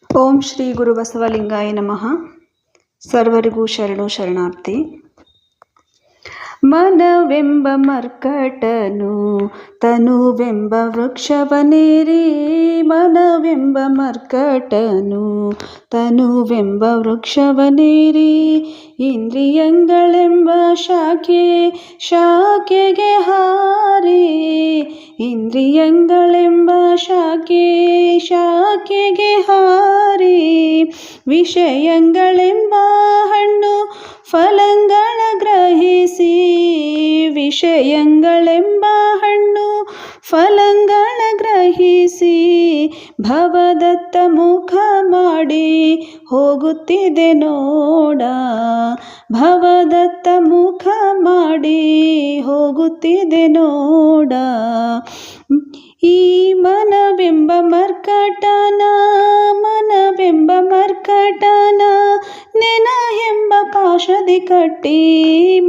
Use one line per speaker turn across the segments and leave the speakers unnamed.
ಓಂ ಶ್ರೀ ಗುರು ಬಸವಲಿಂಗಾಯ ನಮಃ. ಸರ್ವರಿಗೂ ಶರಣು ಶರಣಾರ್ಥಿ. ಮನವೆಂಬ ಮರ್ಕಟನು ತನುವೆಂಬ ವೃಕ್ಷವನೇರಿ, ಮನವೆಂಬ ಮರ್ಕಟನು ತನುವೆಂಬ ವೃಕ್ಷವನೇರಿ, ಇಂದ್ರಿಯಗಳೆಂಬ ಶಾಖೆಗೆ ಹಾರಿ, ಇಂದ್ರಿಯಗಳೆಂಬ ಶಾಖೆಗೆ ಹಾರಿ, ವಿಷಯಗಳೆಂಬ ಹಣ್ಣು ಫಲಗಳ ಗ್ರಹಿಸಿ, ವಿಷಯಗಳೆಂಬ ಹಣ್ಣು ಫಲಗಳ ಗ್ರಹಿಸಿ, ಭವದತ್ತ ಮುಖ ಮಾಡಿ ಹೋಗುತ್ತಿದೆ ನೋಡ, ಭವದತ್ತ ಮುಖ ಮಾಡಿ ಹೋಗುತ್ತಿದೆ ನೋಡ. ಈ ಮನವೆಂಬ ಮರ್ಕಟನ, ಮನವೆಂಬ ಮರ್ಕಟನ ನೆನ ಎಂಬ ಪಾಶದಿ ಕಟ್ಟಿ,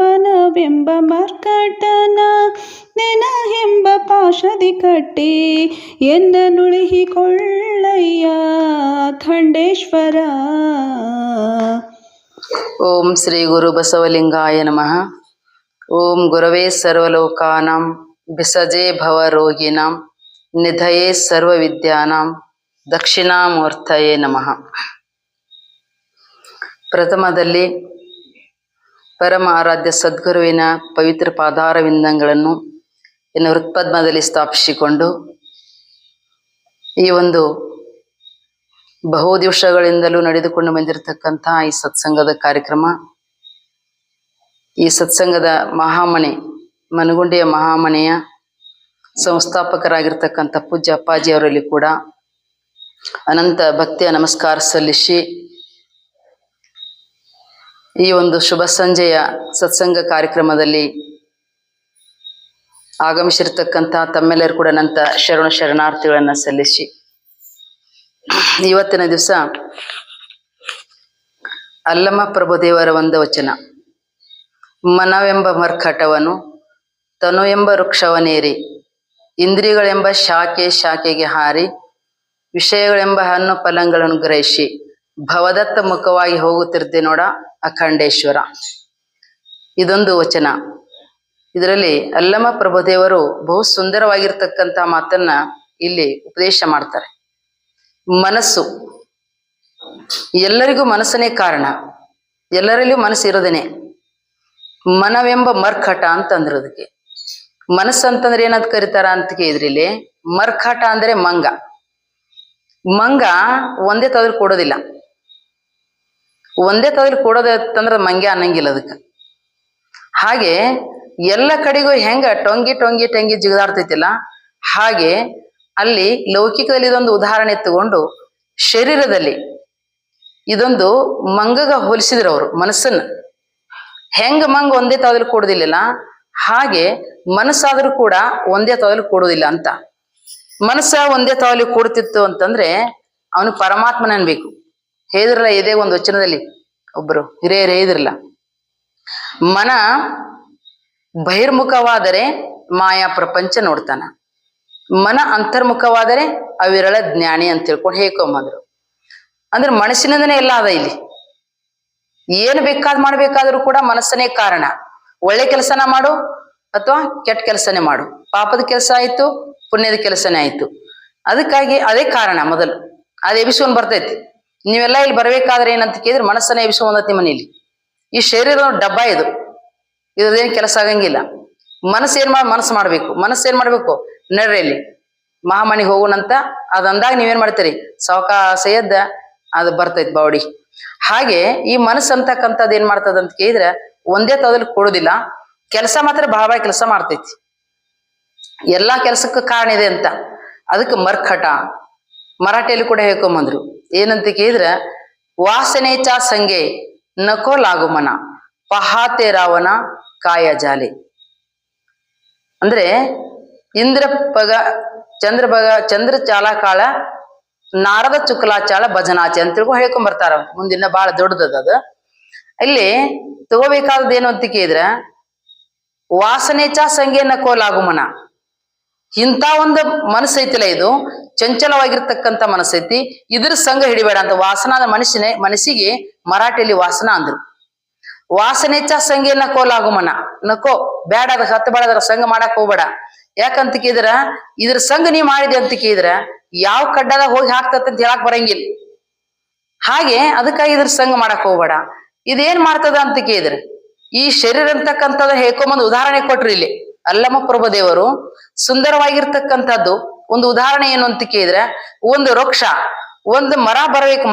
ಮನವೆಂಬ ಮರ್ಕಟನ ನೆನ ಎಂಬ ಪಾಶದಿ ಕಟ್ಟಿ, ಎನ್ನ ನುಳಿಹಿಕೊಳ್ಳಯ್ಯ ಖಂಡೇಶ್ವರ.
ಓಂ ಶ್ರೀ ಗುರು ಬಸವಲಿಂಗಾಯ ನಮಃ. ಓಂ ಗುರವೇ ಸರ್ವಲೋಕಾನಾಂ ಬಿಸಜೆ ಭವರೋಗಿನಾಂ ನಿಧಯೇ ಸರ್ವವಿದ್ಯಾನಾಂ ದಕ್ಷಿಣಾಮೂರ್ತಯೇ ನಮಃ. ಪ್ರಥಮದಲ್ಲಿ ಪರಮ ಆರಾಧ್ಯ ಸದ್ಗುರುವಿನ ಪವಿತ್ರ ಪಾದಾರವಿಂದಗಳನ್ನು ಇನ್ನು ಹೃತ್ಪದ್ಮದಲ್ಲಿ ಸ್ಥಾಪಿಸಿಕೊಂಡು, ಈ ಒಂದು ಬಹು ದಿವಸಗಳಿಂದಲೂ ನಡೆದುಕೊಂಡು ಬಂದಿರತಕ್ಕಂತಹ ಈ ಸತ್ಸಂಗದ ಕಾರ್ಯಕ್ರಮ, ಈ ಸತ್ಸಂಗದ ಮಹಾಮನೆ ಮನಗುಂಡಿಯ ಮಹಾಮನೆಯ ಸಂಸ್ಥಾಪಕರಾಗಿರ್ತಕ್ಕಂಥ ಪೂಜ್ಯ ಅಪ್ಪಾಜಿಯವರಲ್ಲಿ ಕೂಡ ಅನಂತ ಭಕ್ತಿಯ ನಮಸ್ಕಾರ ಸಲ್ಲಿಸಿ, ಈ ಒಂದು ಶುಭ ಸಂಜೆಯ ಸತ್ಸಂಗ ಕಾರ್ಯಕ್ರಮದಲ್ಲಿ ಆಗಮಿಸಿರ್ತಕ್ಕಂಥ ತಮ್ಮೆಲ್ಲರೂ ಕೂಡ ಅನಂತ ಶರಣಾರ್ಥಿಗಳನ್ನು ಸಲ್ಲಿಸಿ, ಇವತ್ತಿನ ದಿವಸ ಅಲ್ಲಮ ಪ್ರಭುದೇವರ ಒಂದು ವಚನ, ಮನವೆಂಬ ಮರ್ಕಟವನು ತನು ಎಂಬ ವೃಕ್ಷವನೇರಿ, ಇಂದ್ರಿಯಗಳೆಂಬ ಶಾಖೆಗೆ ಹಾರಿ, ವಿಷಯಗಳೆಂಬ ಹಣ್ಣು ಫಲಗಳನ್ನು ಗ್ರಹಿಸಿ, ಭವದತ್ತ ಮುಖವಾಗಿ ಹೋಗುತ್ತಿರ್ದೆ ನೋಡ ಅಖಂಡೇಶ್ವರ. ಇದೊಂದು ವಚನ. ಇದರಲ್ಲಿ ಅಲ್ಲಮ ಪ್ರಭುದೇವರು ಬಹು ಸುಂದರವಾಗಿರ್ತಕ್ಕಂಥ ಮಾತನ್ನ ಇಲ್ಲಿ ಉಪದೇಶ ಮಾಡ್ತಾರೆ. ಮನಸ್ಸು, ಎಲ್ಲರಿಗೂ ಮನಸ್ಸನೇ ಕಾರಣ, ಎಲ್ಲರಲ್ಲಿಯೂ ಮನಸ್ಸು ಇರೋದೇನೆ. ಮನವೆಂಬ ಮರ್ಕಟ ಅಂತಂದ್ರು. ಅದಕ್ಕೆ ಮನಸ್ಸು ಅಂತಂದ್ರೆ ಏನಂತ ಕರೀತಾರ ಅಂತ ಕೇಳಿದ್ರಿಲ್ಲಿ, ಮರ್ಕಟ ಅಂದ್ರೆ ಮಂಗ. ಮಂಗ ಒಂದೇ ತವಲಿ ಕೊಡೋದಿಲ್ಲ. ಒಂದೇ ತವಲಿ ಕೊಡೋದಂತಂದ್ರೆ ಮಂಗೆ ಅನ್ನಂಗಿಲ್ಲ ಅದಕ್ಕೆ. ಹಾಗೆ ಎಲ್ಲ ಕಡೆಗೂ ಹೆಂಗ ಟೊಂಗಿ ಜಿಗಿದಾಡ್ತೈತಿಲ್ಲ, ಹಾಗೆ ಅಲ್ಲಿ ಲೌಕಿಕದಲ್ಲಿ ಇದೊಂದು ಉದಾಹರಣೆ ತಗೊಂಡು ಶರೀರದಲ್ಲಿ ಇದೊಂದು ಮಂಗಗ ಹೋಲಿಸಿದ್ರು ಅವರು ಮನಸ್ಸನ್ನ. ಹೆಂಗ ಮಂಗ ಒಂದೇ ತವಲಿ ಕೊಡೋದಿಲ್ಲ, ಹಾಗೆ ಮನಸ್ಸಾದ್ರೂ ಕೂಡ ಒಂದೇ ತವಲಿ ಕೊಡೋದಿಲ್ಲ ಅಂತ. ಮನಸ್ಸ ಒಂದೇ ತವಲಿ ಕೊಡ್ತಿತ್ತು ಅಂತಂದ್ರೆ ಅವನು ಪರಮಾತ್ಮನ ಅನ್ಬೇಕು. ಹೇಳಿದ್ರಲ್ಲ ಇದೇ ಒಂದು ವಚನದಲ್ಲಿ, ಒಬ್ರು ಹಿರಿಯರು ಹೇಳಿದ್ರಲ್ಲ, ಮನ ಬಹಿರ್ಮುಖವಾದರೆ ಮಾಯಾ ಪ್ರಪಂಚ ನೋಡ್ತಾನ, ಮನ ಅಂತರ್ಮುಖವಾದರೆ ಅವಿರಳ ಜ್ಞಾನಿ ಅಂತ ತಿಳ್ಕೊಂಡು ಹೇಳ್ಕೊಂಬಂದ್ರು. ಅಂದ್ರೆ ಮನಸ್ಸಿನಿಂದನೇ ಎಲ್ಲ ಅದ. ಇಲ್ಲಿ ಏನು ಮಾಡ್ಬೇಕಾದ್ರೂ ಕೂಡ ಮನಸ್ಸನೇ ಕಾರಣ. ಒಳ್ಳೆ ಕೆಲಸನ ಮಾಡು ಅಥವಾ ಕೆಟ್ಟ ಕೆಲಸನೇ ಮಾಡು, ಪಾಪದ ಕೆಲಸ ಆಯ್ತು ಪುಣ್ಯದ ಕೆಲಸನೇ ಆಯ್ತು. ಅದಕ್ಕಾಗಿ ಅದೇ ಕಾರಣ. ಮೊದಲು ಅದು ಎಬಿಸ್ಕೊಂಡ್ ಬರ್ತೈತಿ. ನೀವೆಲ್ಲ ಇಲ್ಲಿ ಬರ್ಬೇಕಾದ್ರೆ ಏನಂತ ಕೇಳಿದ್ರೆ ಮನಸ್ಸನ್ನ ಎಬಿಸ್ಕೊಂಡತಿ ಮನೇಲಿ. ಈ ಶರೀರದ ಡಬ್ಬ ಇದು, ಇದೇನು ಕೆಲಸ ಆಗಂಗಿಲ್ಲ. ಮನಸ್ಸು ಮಾಡ್ಬೇಕು. ಮನಸ್ಸೇನ್ ಮಾಡ್ಬೇಕು, ನಡ್ರಿ ಮಹಾಮನಿಗೆ ಹೋಗೋಣಂತ ಅದಂದಾಗ ನೀವೇನ್ ಮಾಡ್ತೀರಿ, ಸಾವಕಾಶ ಎದ್ದ ಅದು ಬರ್ತೈತಿ ಬಾಡಿ. ಹಾಗೆ ಈ ಮನಸ್ಸು ಅಂತಕ್ಕಂಥದ್ದು ಏನ್ ಮಾಡ್ತದಂತ ಕೇಳಿದ್ರೆ ಒಂದೇ ತವದಲ್ಲಿ ಕೊಡೋದಿಲ್ಲ, ಕೆಲಸ ಮಾತ್ರ ಬಹಳ ಕೆಲಸ ಮಾಡ್ತೈತಿ. ಎಲ್ಲಾ ಕೆಲಸಕ್ಕೂ ಕಾರಣ ಇದೆ ಅಂತ. ಅದಕ್ಕೆ ಮರ್ಕಟ ಮರಾಠಿಯಲ್ಲಿ ಕೂಡ ಹೇಳ್ಕೊಂಬಂದ್ರು. ಏನಂತ ಕೇಳಿದ್ರೆ, ವಾಸನೇಚ ಸಂಗೆ ನಕೋ ಲಾಗುಮನ ಪಹಾತೆ ರಾವಣ ಕಾಯ ಜಾಲೆ. ಅಂದ್ರೆ ಚಂದ್ರ ಚಾಲಕಾಳ ನಾರದ ಚುಕ್ಲಾಚಾಳ ಭಜನಾಚೆ ಅಂತ ತಿಳ್ಕೊಂಡು ಹೇಳ್ಕೊಂಡ್ ಮುಂದಿನ ಬಹಳ ದೊಡ್ಡದದ ಅದು. ಇಲ್ಲಿ ತಗೋಬೇಕಾದದ್ದು ಏನು ಅಂತ ಕೇಳಿದ್ರೆ, ವಾಸನೇಚ ಸಂಗೆ ನಕೋ ಲಾಗುಮನ, ಇಂಥ ಒಂದು ಮನಸ್ಸೈತಿಲ್ಲ, ಇದು ಚಂಚಲವಾಗಿರ್ತಕ್ಕಂಥ ಮನಸ್ಸೈತಿ, ಇದ್ರ ಸಂಘ ಹಿಡಿಬೇಡ ಅಂತ. ವಾಸನಾದ ಮನಸ್ಸಿಗೆ ಮರಾಠಿಯಲ್ಲಿ ವಾಸನ ಅಂದ್ರು. ವಾಸನೆಚ್ಚ ಸಂಘ ನಕೋಲಾಗು ಮನ, ನಕೋ ಬೇಡ, ಅದ ಹತ್ತು ಬೇಡ, ಅದ್ರ ಸಂಘ ಮಾಡಕ್ ಹೋಗ್ಬೇಡ. ಯಾಕಂತ ಕೇಳಿದ್ರ ಇದ್ರ ಸಂಘ ನೀ ಮಾಡಿದೆ ಅಂತ ಕೇಳಿದ್ರ ಯಾವ ಕಡ್ಡದಾಗ ಹೋಗಿ ಹಾಕ್ತತ್ ಅಂತ ಹೇಳಕ್ ಬರಂಗಿಲ್ಲ. ಹಾಗೆ ಅದಕ್ಕಾಗಿ ಇದ್ರ ಸಂಘ ಮಾಡಕ್ ಹೋಗ್ಬೇಡ. ಇದೇನ್ ಮಾಡ್ತದ ಅಂತ ಕೇಳಿದ್ರ ಈ ಶರೀರ ಅಂತಕ್ಕಂಥದ್ದು ಹೇಳ್ಕೊಂಬಂದು ಉದಾಹರಣೆ ಕೊಟ್ರಿ ಇಲ್ಲಿ ಅಲ್ಲಮ್ಮ ಪ್ರಭುದೇವರು. ಸುಂದರವಾಗಿರ್ತಕ್ಕಂಥದ್ದು ಒಂದು ಉದಾಹರಣೆ ಏನು ಅಂತ ಕೇಳಿದ್ರೆ, ಒಂದು ವೃಕ್ಷ, ಒಂದು ಮರ ಬರಬೇಕು.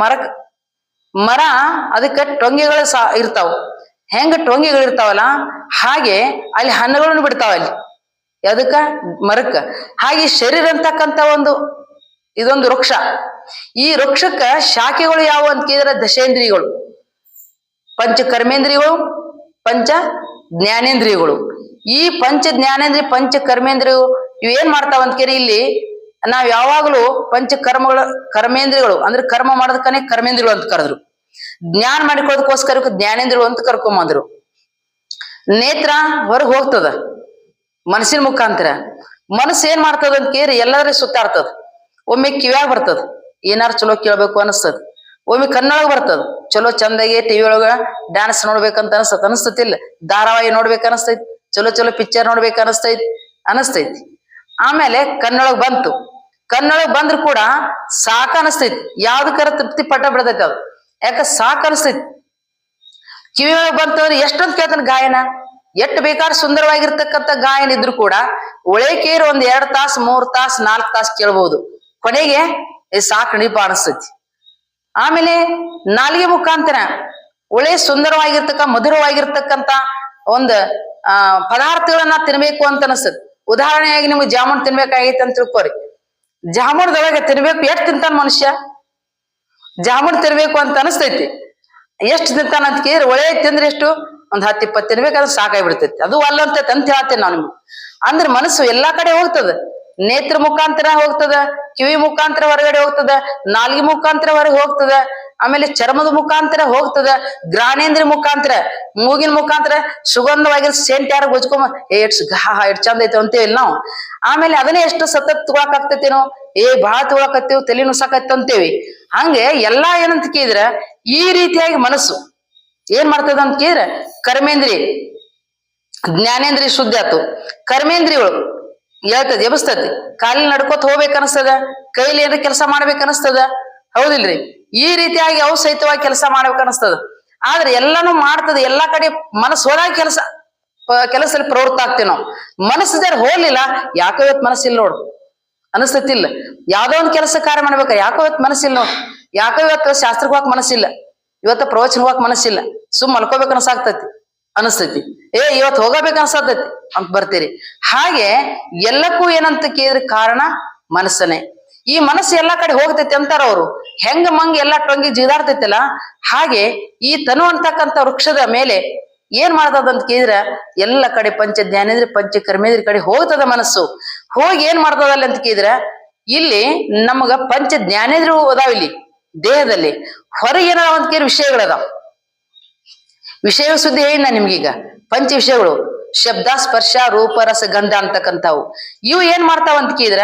ಮರ ಅದಕ್ಕೆ ಟೊಂಗೆಗಳು ಇರ್ತಾವ. ಹೆಂಗ ಟೊಂಗೆಗಳು ಇರ್ತಾವಲ್ಲ ಹಾಗೆ ಅಲ್ಲಿ ಹಣ್ಣುಗಳನ್ನು ಬಿಡ್ತಾವ ಅಲ್ಲಿ ಅದಕ್ಕ ಮರಕ್ಕ. ಹಾಗೆ ಶರೀರ ಅಂತಕ್ಕಂಥ ಇದೊಂದು ವೃಕ್ಷ. ಈ ವೃಕ್ಷಕ್ಕ ಶಾಖೆಗಳು ಯಾವ ಅಂತ ಕೇಳಿದ್ರೆ ದಶೇಂದ್ರಿಯಗಳು, ಪಂಚ ಕರ್ಮೇಂದ್ರಿಯಗಳು, ಪಂಚ ಜ್ಞಾನೇಂದ್ರಿಯಗಳು. ಈ ಪಂಚ ಜ್ಞಾನೇಂದ್ರಿಯ ಪಂಚ ಕರ್ಮೇಂದ್ರಿಯಗಳು ಇವೇನ್ ಮಾಡ್ತಾವ ಅಂತ ಕೇಳಿ ಇಲ್ಲಿ ನಾವ್ ಯಾವಾಗ್ಲೂ ಪಂಚ ಕರ್ಮೇಂದ್ರಿಯಗಳು ಅಂದ್ರೆ ಕರ್ಮ ಮಾಡೋದಕ್ಕನೆ ಕರ್ಮೇಂದ್ರಿಯಗಳು ಅಂತ ಕರೆದ್ರು. ಜ್ಞಾನ ಮಾಡಿಕೊಳ್ಳೋದಕ್ಕೋಸ್ಕರ ಜ್ಞಾನೇಂದ್ರಿಯಗಳು ಅಂತ ಕರ್ಕೊಂಬಂದ್ರು. ನೇತ್ರ ಹೊರಗೆ ಹೋಗ್ತದ ಮನಸ್ಸಿನ ಮುಖಾಂತರ. ಮನಸ್ಸು ಏನ್ ಮಾಡ್ತದ ಅಂತ ಕೇಳಿ ಎಲ್ಲಾದ್ರೂ ಸುತ್ತಾಡ್ತದ. ಒಮ್ಮೆ ಕಿವ್ಯಾಗ ಬರ್ತದ, ಏನಾರು ಚಲೋ ಕೇಳ್ಬೇಕು ಅನಿಸ್ತದ. ಒಮ್ಮೆ ಕಣ್ಣೊಳಗ ಬರ್ತದ, ಚಲೋ ಚಂದಾಗಿ ಟಿವಿ ಒಳಗ ಡ್ಯಾನ್ಸ್ ನೋಡ್ಬೇಕಂತ ಅನಿಸ್ತತಿಲ್ಲ, ಧಾರಾವಾಹಿ ನೋಡ್ಬೇಕು ಅನಿಸ್ತೈತಿ, ಚಲೋ ಚಲೋ ಪಿಕ್ಚರ್ ನೋಡ್ಬೇಕು ಅನಸ್ತೈತಿ. ಆಮೇಲೆ ಕಣ್ಣೊಳಗ್ ಬಂತು, ಕಣ್ಣೊಳಗ್ ಬಂದ್ರು ಕೂಡ ಸಾಕ ಅನಸ್ತೈತಿ. ಯಾವ್ದಕ್ಕಾರ ತೃಪ್ತಿ ಪಟ್ಟ ಬಿಡತೈತಿ ಅದು, ಯಾಕ ಸಾಕ ಅನಸ್ತೈತಿ. ಕಿವಿ ಒಳಗ್ ಬಂತಂದ್ರೆ ಎಷ್ಟೊಂದು ಕೇಳ್ತಾನ ಗಾಯನ, ಎಷ್ಟು ಬೇಕಾದ್ರೆ ಸುಂದರವಾಗಿರ್ತಕ್ಕಂಥ ಗಾಯನ ಇದ್ರು ಕೂಡ ಒಳಕೇರಿ ಒಂದ್ 2 ತಾಸು 3 ತಾಸು 4 ತಾಸು ಕೇಳ್ಬಹುದು. ಕೊನೆಗೆ ಸಾಕು ನಿಪ ಅನಿಸ್ತೈತಿ. ಆಮೇಲೆ ನಾಲಿಗೆ ಮುಖಾಂತರ ಒಳ್ಳೆ ಮಧುರವಾಗಿರ್ತಕ್ಕಂಥ ಒಂದು ಪದಾರ್ಥಗಳನ್ನ ತಿನ್ಬೇಕು ಅಂತ ಅನಿಸ್ತದೆ. ಉದಾಹರಣೆಯಾಗಿ ನಿಮ್ಗೆ ಜಾಮೂನ್ ತಿನ್ಬೇಕಾಗೈತೆ ಅಂತ ತಿಳ್ಕೊರಿ. ಜಾಮೂನ್ದೊಳಗೆ ತಿನ್ಬೇಕು, ಎಷ್ಟು ತಿಂತಾನ ಮನುಷ್ಯ? ಜಾಮೂನ್ ತಿನ್ಬೇಕು ಅಂತ ಅನಿಸ್ತೈತಿ. ಎಷ್ಟು ತಿಂತಾನ ಅಂತ ಕೇಳಿದ್ರೆ ಒಳ್ಳೆ ತಿಂದ್ರೆ ಎಷ್ಟು ಒಂದ್ 10-20 ತಿನ್ಬೇಕಾದ್ರೆ ಸಾಕಾಗ್ಬಿಡ್ತೈತಿ. ಅದು ಅಲ್ಲಂತ ಅಂತ ಹೇಳ್ತೇನೆ ನಾವು ನಿಮ್ಗೆ. ಅಂದ್ರೆ ಮನಸ್ಸು ಎಲ್ಲಾ ಕಡೆ ಹೋಗ್ತದ. ನೇತ್ರ ಮುಖಾಂತರ ಹೋಗ್ತದ, ಕಿವಿ ಮುಖಾಂತರ ಹೊರಗಡೆ ಹೋಗ್ತದ, ನಾಲ್ಗಿ ಮುಖಾಂತರ ಹೊರಗೆ ಹೋಗ್ತದ, ಆಮೇಲೆ ಚರ್ಮದ ಮುಖಾಂತರ ಹೋಗ್ತದ, ಘ್ರಾಣೇಂದ್ರ ಮುಖಾಂತರ, ಮೂಗಿನ ಮುಖಾಂತರ ಸುಗಂಧವಾಗಿ ಸೆಂಟ್ ಯಾರು ಗೊಜ್ಕೊಂಬ ಎಷ್ಟ್ ಚಂದ ಐತೆ ಅಂತೇವಿ ನಾವು. ಆಮೇಲೆ ಅದನ್ನೇ ಎಷ್ಟು ಸತತ್ ತಗೊಳಕ್ ಆಗ್ತೈತೇನೋ, ಬಾಳ ತಗೊಳಕತ್ತೀವಿ, ತಲೆ ನುಸಾಕತ್ತ ಅಂತೇವಿ. ಹಂಗೆ ಎಲ್ಲಾ ಏನಂತ ಕೇಳಿದ್ರ ಈ ರೀತಿಯಾಗಿ ಮನಸ್ಸು ಏನ್ ಮಾಡ್ತದ ಅಂತ ಕೇಳಿದ್ರೆ ಕರ್ಮೇಂದ್ರಿಯ ಜ್ಞಾನೇಂದ್ರಿಯ ಶುದ್ಧ ಆತು. ಕರ್ಮೇಂದ್ರಿಯಗಳು ಹೇಳ್ತದ, ಎಬಸ್ತತಿ. ಕಾಲಿನ ನಡ್ಕೋತ ಹೋಗ್ಬೇಕು ಅನಿಸ್ತದ, ಕೈಲಿ ಏನಾರ ಕೆಲಸ ಮಾಡ್ಬೇಕು ಅನಿಸ್ತದ, ಹೌದಿಲ್ರಿ? ಈ ರೀತಿಯಾಗಿ ಅವು ಸಹಿತವಾಗಿ ಕೆಲಸ ಮಾಡ್ಬೇಕು ಅನಿಸ್ತದ. ಆದ್ರೆ ಎಲ್ಲಾನು ಮಾಡ್ತದ, ಎಲ್ಲಾ ಕಡೆ ಮನಸ್ಸು ಹೋದಾಗ ಕೆಲಸದಲ್ಲಿ ಪ್ರವೃತ್ತ ಆಗ್ತೇವೆ ನಾವು. ಮನಸ್ಸು ಜರ ಹೋಗ್ಲಿಲ್ಲ, ಯಾಕೋ ಇವತ್ತು ಮನಸ್ಸಿಲ್ಲ ನೋಡು ಅನಿಸ್ತತಿಲ್ಲ. ಯಾವ್ದೋ ಒಂದು ಕೆಲಸ ಕಾರ್ಯ ಮಾಡ್ಬೇಕ, ಯಾಕೋ ಇವತ್ತು ಮನಸ್ಸಿಲ್ಲ ನೋಡು, ಯಾಕೋ ಇವತ್ತು ಶಾಸ್ತ್ರಕ್ಕೆ ಹೋಗಕ್ ಮನಸ್ಸಿಲ್ಲ, ಇವತ್ತು ಪ್ರವಚನ ಹೋಗಕ್ ಮನಸ್ಸಿಲ್ಲ, ಮಲ್ಕೋಬೇಕು ಅನಿಸ್ತೈತಿ, ಇವತ್ತು ಹೋಗಬೇಕು ಅನ್ಸತೈತಿ ಅಂತ ಬರ್ತೀರಿ. ಹಾಗೆ ಎಲ್ಲಕ್ಕೂ ಏನಂತ ಕೇಳಿದ್ರೆ ಕಾರಣ ಮನಸ್ಸನೇ. ಈ ಮನಸ್ಸು ಎಲ್ಲಾ ಕಡೆ ಹೋಗ್ತೈತಿ ಅಂತಾರ ಅವರು. ಹೆಂಗ ಮಂಗ ಎಲ್ಲಾ ಟೊಂಗಿ ಜಿದಾಡ್ತೈತಿಲ್ಲ ಹಾಗೆ ಈ ತನು ಅಂತಕ್ಕಂಥ ವೃಕ್ಷದ ಮೇಲೆ ಏನ್ ಮಾಡ್ತದಂತ ಕೇಳಿದ್ರ ಎಲ್ಲ ಕಡೆ ಪಂಚ ಜ್ಞಾನೇಂದ್ರ ಪಂಚ ಕರ್ಮೇಂದ್ರ ಕಡೆ ಹೋಗ್ತದ ಮನಸ್ಸು. ಹೋಗಿ ಏನ್ ಮಾಡ್ತದಲ್ಲ ಅಂತ ಕೇಳಿದ್ರ ಇಲ್ಲಿ ನಮಗ ಪಂಚ ಜ್ಞಾನೇಂದ್ರ ಅದಾವ ಇಲ್ಲಿ ದೇಹದಲ್ಲಿ. ಹೊರಗೆ ಏನಾರ ಒಂದ್ ಕೇಳಿ ವಿಷಯಗಳದಾವ. ವಿಷಯ ಸುದ್ದಿ ಹೇಳಿ ನಿಮ್ಗೀಗ ಪಂಚ ವಿಷಯಗಳು ಶಬ್ದ ಸ್ಪರ್ಶ ರೂಪ ರಸ ಗಂಧ ಅಂತಕ್ಕಂಥವು. ಇವು ಏನ್ ಮಾಡ್ತಾವ ಅಂತ ಕೇಳಿದ್ರ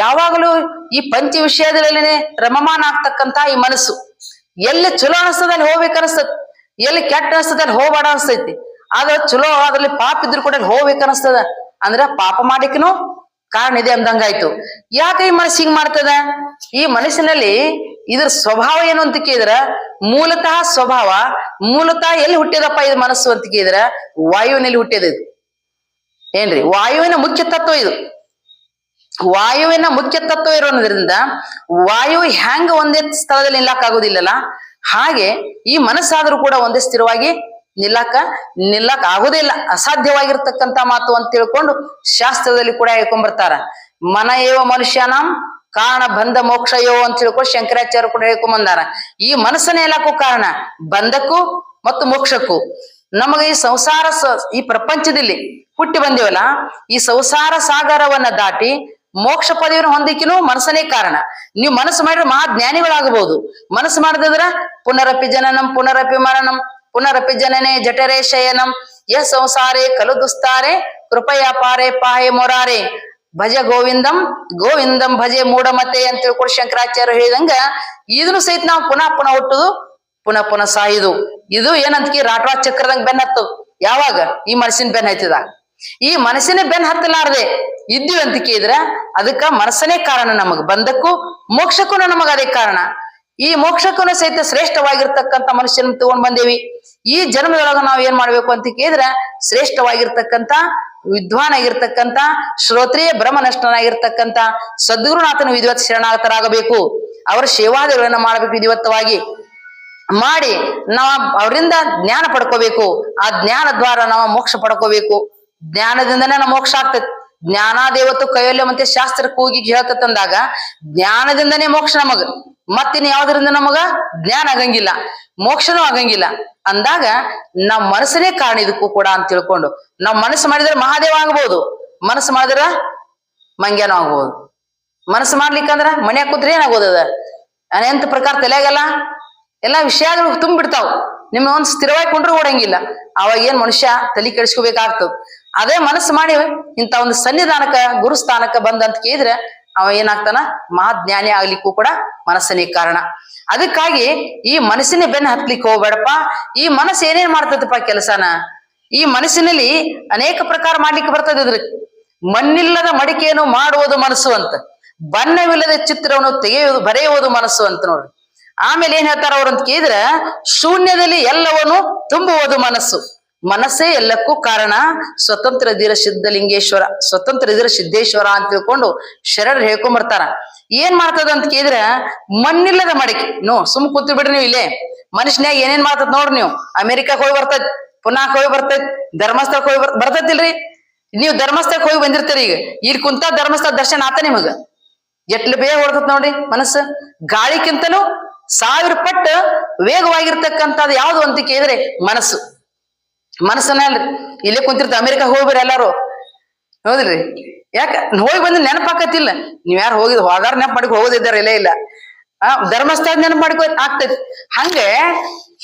ಯಾವಾಗಲೂ ಈ ಪಂಚ ವಿಷಯದಲ್ಲೇನೆ ರಮಮಾನ ಆಗ್ತಕ್ಕಂತ ಈ ಮನಸ್ಸು. ಎಲ್ಲಿ ಚಲೋ ಅನಿಸ್ತದ ಅಲ್ಲಿ ಹೋಗ್ಬೇಕು ಅನಿಸ್ತದ, ಎಲ್ಲಿ ಕೆಟ್ಟ ಅನಿಸ್ತದ ಅಲ್ಲಿ ಹೋಗ್ಬೇಡ ಅನಿಸ್ತೈತಿ. ಆದ್ರೆ ಚಲೋ ಅದ್ರಲ್ಲಿ ಪಾಪ ಇದ್ರು ಕೂಡ ಅಲ್ಲಿ ಹೋಗ್ಬೇಕು ಅನಿಸ್ತದ. ಅಂದ್ರ ಪಾಪ ಮಾಡಿಕನು ಕಾರಣ ಇದೆ ಅಂದಂಗಾಯ್ತು. ಯಾಕೆ ಈ ಮನಸ್ಸು ಹಿಂಗ್ ಮಾಡ್ತದ? ಈ ಮನಸ್ಸಿನಲ್ಲಿ ಇದ್ರ ಸ್ವಭಾವ ಏನು ಅಂತ ಕೇಳಿದ್ರ ಮೂಲತಃ ಸ್ವಭಾವ ಮೂಲತಃ ಎಲ್ಲಿ ಹುಟ್ಟಿದಪ್ಪ ಇದು ಮನಸ್ಸು ಅಂತ ಕೇಳಿದ್ರ ವಾಯುವಿನಲ್ಲಿ ಹುಟ್ಟಿದ. ಇದು ಏನ್ರಿ? ವಾಯುವಿನ ಮುಖ್ಯ ತತ್ವ ಇದು. ವಾಯುವಿನ ಮುಖ್ಯ ತತ್ವ ಇರೋದ್ರಿಂದ ವಾಯು ಹೆಂಗ ಒಂದೇ ಸ್ಥಳದಲ್ಲಿ ನಿಲ್ಲಕ್ ಆಗುದಿಲ್ಲಲ್ಲ, ಹಾಗೆ ಈ ಮನಸ್ಸಾದ್ರೂ ಕೂಡ ಒಂದೇ ಸ್ಥಿರವಾಗಿ ನಿಲ್ಲಕ್ ಆಗುದಿಲ್ಲ. ಅಸಾಧ್ಯವಾಗಿರ್ತಕ್ಕಂಥ ಮಾತು ಅಂತ ತಿಳ್ಕೊಂಡು ಶಾಸ್ತ್ರದಲ್ಲಿ ಕೂಡ ಹೇಳ್ಕೊಂಡ್ಬರ್ತಾರ. ಮನ ಏವ ಮನುಷ್ಯನಂ ಕಾರಣ ಬಂಧ ಮೋಕ್ಷಯೋ ಅಂತ ತಿಳ್ಕೊಂಡು ಶಂಕರಾಚಾರ್ಯ ಕೂಡ ಹೇಳ್ಕೊಂಬಂದಾರ. ಈ ಮನಸ್ಸನ್ನೇ ಎಲ್ಲಕ್ಕೂ ಕಾರಣ ಬಂಧಕ್ಕೂ ಮತ್ತು ಮೋಕ್ಷಕ್ಕೂ. ನಮಗೆ ಈ ಸಂಸಾರ ಈ ಪ್ರಪಂಚದಲ್ಲಿ ಹುಟ್ಟಿ ಬಂದೇವಲ್ಲ, ಈ ಸಂಸಾರ ಸಾಗರವನ್ನ ದಾಟಿ ಮೋಕ್ಷ ಪದವಿಯನ್ನು ಹೊಂದಿಕಿನೂ ಮನಸ್ಸನೇ ಕಾರಣ. ನೀವು ಮನಸ್ಸು ಮಾಡಿದ್ರೆ ಮಹಾ ಜ್ಞಾನಿಗಳಾಗಬಹುದು. ಮನಸ್ಸು ಮಾಡದಿದ್ರ ಪುನರಪಿ ಜನನಂ ಪುನರಪಿ ಮರಣಂ ಪುನರಪಿ ಜನನೇ ಜಠರೇ ಶಯನಂ ಯ ಸಂಸಾರೇ ಕಲು ದುಸ್ತಾರೆ ಕೃಪಯಾ ಪಾರೆ ಪಾಹೆ ಮೊರಾರೆ. ಭಜ ಗೋವಿಂದಂ ಗೋವಿಂದಂ ಭಜೆ ಮೂಢಮತೆ ಅಂತ ತಿಳ್ಕೊಂಡು ಶಂಕರಾಚಾರ್ಯ ಹೇಳಿದಂಗ ಇದನ್ನು ಸಹಿತ ನಾವು ಪುನಃ ಪುನಃ ಹುಟ್ಟುದು ಪುನಃ ಪುನಃ ಸಾಯುದು. ಇದು ಏನಂತಕಿ ರಾಟ್ವಾ ಚಕ್ರದಂಗ ಬೆನ್ ಹತ್ತು. ಯಾವಾಗ ಈ ಮನಸ್ಸಿನ ಬೆನ್ ಹತ್ತಿದಾಗ. ಈ ಮನಸ್ಸಿನ ಬೆನ್ ಹತ್ತಲಾರದೆ ಇದ್ದೀವಿ ಅಂತ ಕೇಳಿದ್ರ ಅದಕ್ಕ ಮನಸ್ಸನೇ ಕಾರಣ. ನಮಗ್ ಬಂದಕ್ಕೂ ಮೋಕ್ಷಕ್ಕೂ ನಮಗ ಅದೇ ಕಾರಣ. ಈ ಮೋಕ್ಷಕ್ಕೂ ಸಹಿತ ಶ್ರೇಷ್ಠವಾಗಿರ್ತಕ್ಕಂಥ ಮನುಷ್ಯನ ತಗೊಂಡ್ ಬಂದೇವಿ. ಈ ಜನ್ಮದೊಳಗ ನಾವ್ ಏನ್ ಮಾಡ್ಬೇಕು ಅಂತ ಕೇಳಿದ್ರ ಶ್ರೇಷ್ಠವಾಗಿರ್ತಕ್ಕಂಥ ವಿದ್ವಾನ್ ಆಗಿರ್ತಕ್ಕಂಥ ಶ್ರೋತ್ರಿಯ ಬ್ರಹ್ಮನಷ್ಟನಾಗಿರ್ತಕ್ಕಂಥ ಸದ್ಗುರುನಾಥನ ವಿಧಿವತ್ ಶರಣಾಗತರಾಗಬೇಕು. ಅವರ ಸೇವಾದಿಗಳನ್ನ ಮಾಡಬೇಕು. ವಿಧಿವತ್ತವಾಗಿ ಮಾಡಿ ನಾವ್ ಅವರಿಂದ ಜ್ಞಾನ ಪಡ್ಕೋಬೇಕು. ಆ ಜ್ಞಾನ ದ್ವಾರ ನಾವು ಮೋಕ್ಷ ಪಡ್ಕೋಬೇಕು. ಜ್ಞಾನದಿಂದನೇ ನಾವು ಮೋಕ್ಷ ಆಗ್ತೈತಿ. ಜ್ಞಾನಾದೇವತ್ತು ಕೈವಲ್ಯ ಮತ್ತೆ ಶಾಸ್ತ್ರ ಕೂಗಿ ಹೇಳ್ತಂದಾಗ ಜ್ಞಾನದಿಂದನೇ ಮೋಕ್ಷ ನಮಗ. ಮತ್ತಿನ್ ಯಾವ್ದ್ರಿಂದ ನಮಗ ಜ್ಞಾನ ಆಗಂಗಿಲ್ಲ, ಮೋಕ್ಷನೂ ಆಗಂಗಿಲ್ಲ ಅಂದಾಗ ನಾವ್ ಮನಸ್ಸನೇ ಕಾರಣ ಇದಕ್ಕೂ ಕೂಡ ಅಂತ ತಿಳ್ಕೊಂಡು ನಾವ್ ಮನಸ್ಸು ಮಾಡಿದ್ರೆ ಮಹಾದೇವ ಆಗ್ಬೋದು, ಮನಸ್ಸು ಮಾಡಿದ್ರ ಮಂಗ್ಯಾನೂ ಆಗ್ಬೋದು. ಮನಸ್ಸು ಮಾಡ್ಲಿಕ್ಕಂದ್ರ ಮನ್ಯಾಗ ಕೂತ್ರೆ ಏನಾಗೋದದ ಎಂತ ಪ್ರಕಾರ ತಲೆಯಾಗಲ್ಲ ಎಲ್ಲಾ ವಿಷಯಗಳು ತುಂಬಿಡ್ತಾವ್. ನಿಮ್ನ ಒಂದ್ ಸ್ಥಿರವಾಗಿ ಕೊಂಡ್ರು ಓಡಂಗಿಲ್ಲ. ಅವಾಗ ಏನ್ ಮನುಷ್ಯ ತಲೆ ಕೆಡಿಸ್ಕೋಬೇಕಾಗ್ತದ. ಅದೇ ಮನಸ್ಸು ಮಾಡಿ ಇಂತ ಒಂದು ಸನ್ನಿಧಾನಕ್ಕ ಗುರುಸ್ಥಾನಕ್ಕ ಬಂದಂತ ಕೇಳಿದ್ರೆ ಅವ ಏನಾಗ್ತಾನ ಮಹಾಜ್ಞಾನಿ ಆಗ್ಲಿಕ್ಕೂ ಕೂಡ ಮನಸ್ಸನೇ ಕಾರಣ. ಅದಕ್ಕಾಗಿ ಈ ಮನಸ್ಸಿನ ಬೆನ್ನ ಹತ್ಲಿಕ್ಕೆ ಹೋಗ್ಬೇಡಪ್ಪ. ಈ ಮನಸ್ಸು ಏನೇನ್ ಮಾಡ್ತದಪ್ಪ ಕೆಲಸನ, ಈ ಮನಸ್ಸಿನಲ್ಲಿ ಅನೇಕ ಪ್ರಕಾರ ಮಾಡ್ಲಿಕ್ಕೆ ಬರ್ತದೆ. ಇದ್ರ ಮಣ್ಣಿಲ್ಲದ ಮಡಿಕೆಯನ್ನು ಮಾಡುವುದು ಮನಸ್ಸು ಅಂತ, ಬಣ್ಣವಿಲ್ಲದ ಚಿತ್ರವನ್ನು ತೆಗೆಯುವುದು ಬರೆಯುವುದು ಮನಸ್ಸು ಅಂತ ನೋಡ್ರಿ. ಆಮೇಲೆ ಏನ್ ಹೇಳ್ತಾರ ಅವ್ರು ಅಂತ ಕೇಳಿದ್ರ ಶೂನ್ಯದಲ್ಲಿ ಎಲ್ಲವನ್ನು ತುಂಬುವುದು ಮನಸ್ಸು. ಮನಸ್ಸೇ ಎಲ್ಲಕ್ಕೂ ಕಾರಣ. ಸ್ವತಂತ್ರ ಧೀರ ಸಿದ್ಧಲಿಂಗೇಶ್ವರ, ಸ್ವತಂತ್ರ ಧೀರ ಸಿದ್ದೇಶ್ವರ ಅಂತ ತಿಳ್ಕೊಂಡು ಶರಣರು ಹೇಳ್ಕೊಂಡ್ ಬರ್ತಾರ. ಏನ್ ಮಾಡ್ತದ ಅಂತ ಕೇಳಿದ್ರ ಮಣ್ಣಿಲ್ಲದ ಮಡಿಕೆ ಸುಮ್ ಕೂತು ಬಿಡ್ರಿ ನೀವು. ಇಲ್ಲೇ ಮನುಷ್ಯನ್ಯಾಗ ಏನೇನ್ ಮಾಡ್ತದ ನೋಡ್ರಿ ನೀವು. ಅಮೆರಿಕಾಕ್ ಹೋಗಿ ಬರ್ತೈತ್, ಪುನಾಕ್ ಹೋಗಿ ಬರ್ತೈತ್, ಧರ್ಮಸ್ಥಳಕ್ ಹೋಗಿ ಬರ್ತೈತಿಲ್ರಿ. ನೀವು ಧರ್ಮಸ್ಥಳಕ್ ಹೋಗಿ ಬಂದಿರ್ತೀರಿ. ಈಗ ಇಲ್ಲಿ ಕುಂತ ಧರ್ಮಸ್ಥಳ ದರ್ಶನ ಆತ ನಿಮಗ. ಎಟ್ಲು ಬೇಗ ಹೊಡ್ತತ್ ನೋಡ್ರಿ ಮನಸ್ಸು. ಗಾಳಿಕ್ಕಿಂತಲೂ 1000 ಪಟ್ಟು ವೇಗವಾಗಿರ್ತಕ್ಕಂಥದ್ದು ಯಾವ್ದು ಅಂತ ಕೇಳಿದ್ರೆ ಮನಸ್ಸು. ಮನಸ್ಸನ್ನ ಇಲ್ಲೇ ಕುಂತಿರ್ತ. ಅಮೆರಿಕ ಹೋಗ್ಬೇರಿ ಎಲ್ಲಾರು, ಹೌದಿಲ್ರಿ? ಯಾಕ ಹೋಗಿ ಬಂದ್ ನೆನಪಾಕತಿಲ್ಲ. ನೀವ್ ಯಾರು ಹೋಗಿದ್ ಹೋಗಾರ ನೆನಪು ಮಾಡ್ಕೊ ಹೋಗೋದಿದ್ದಾರ ಇಲ್ಲೇ ಇಲ್ಲ. ಧರ್ಮಸ್ಥಳ ನೆನಪು ಮಾಡ್ಕೊ ಆಗ್ತೈತಿ. ಹಂಗೆ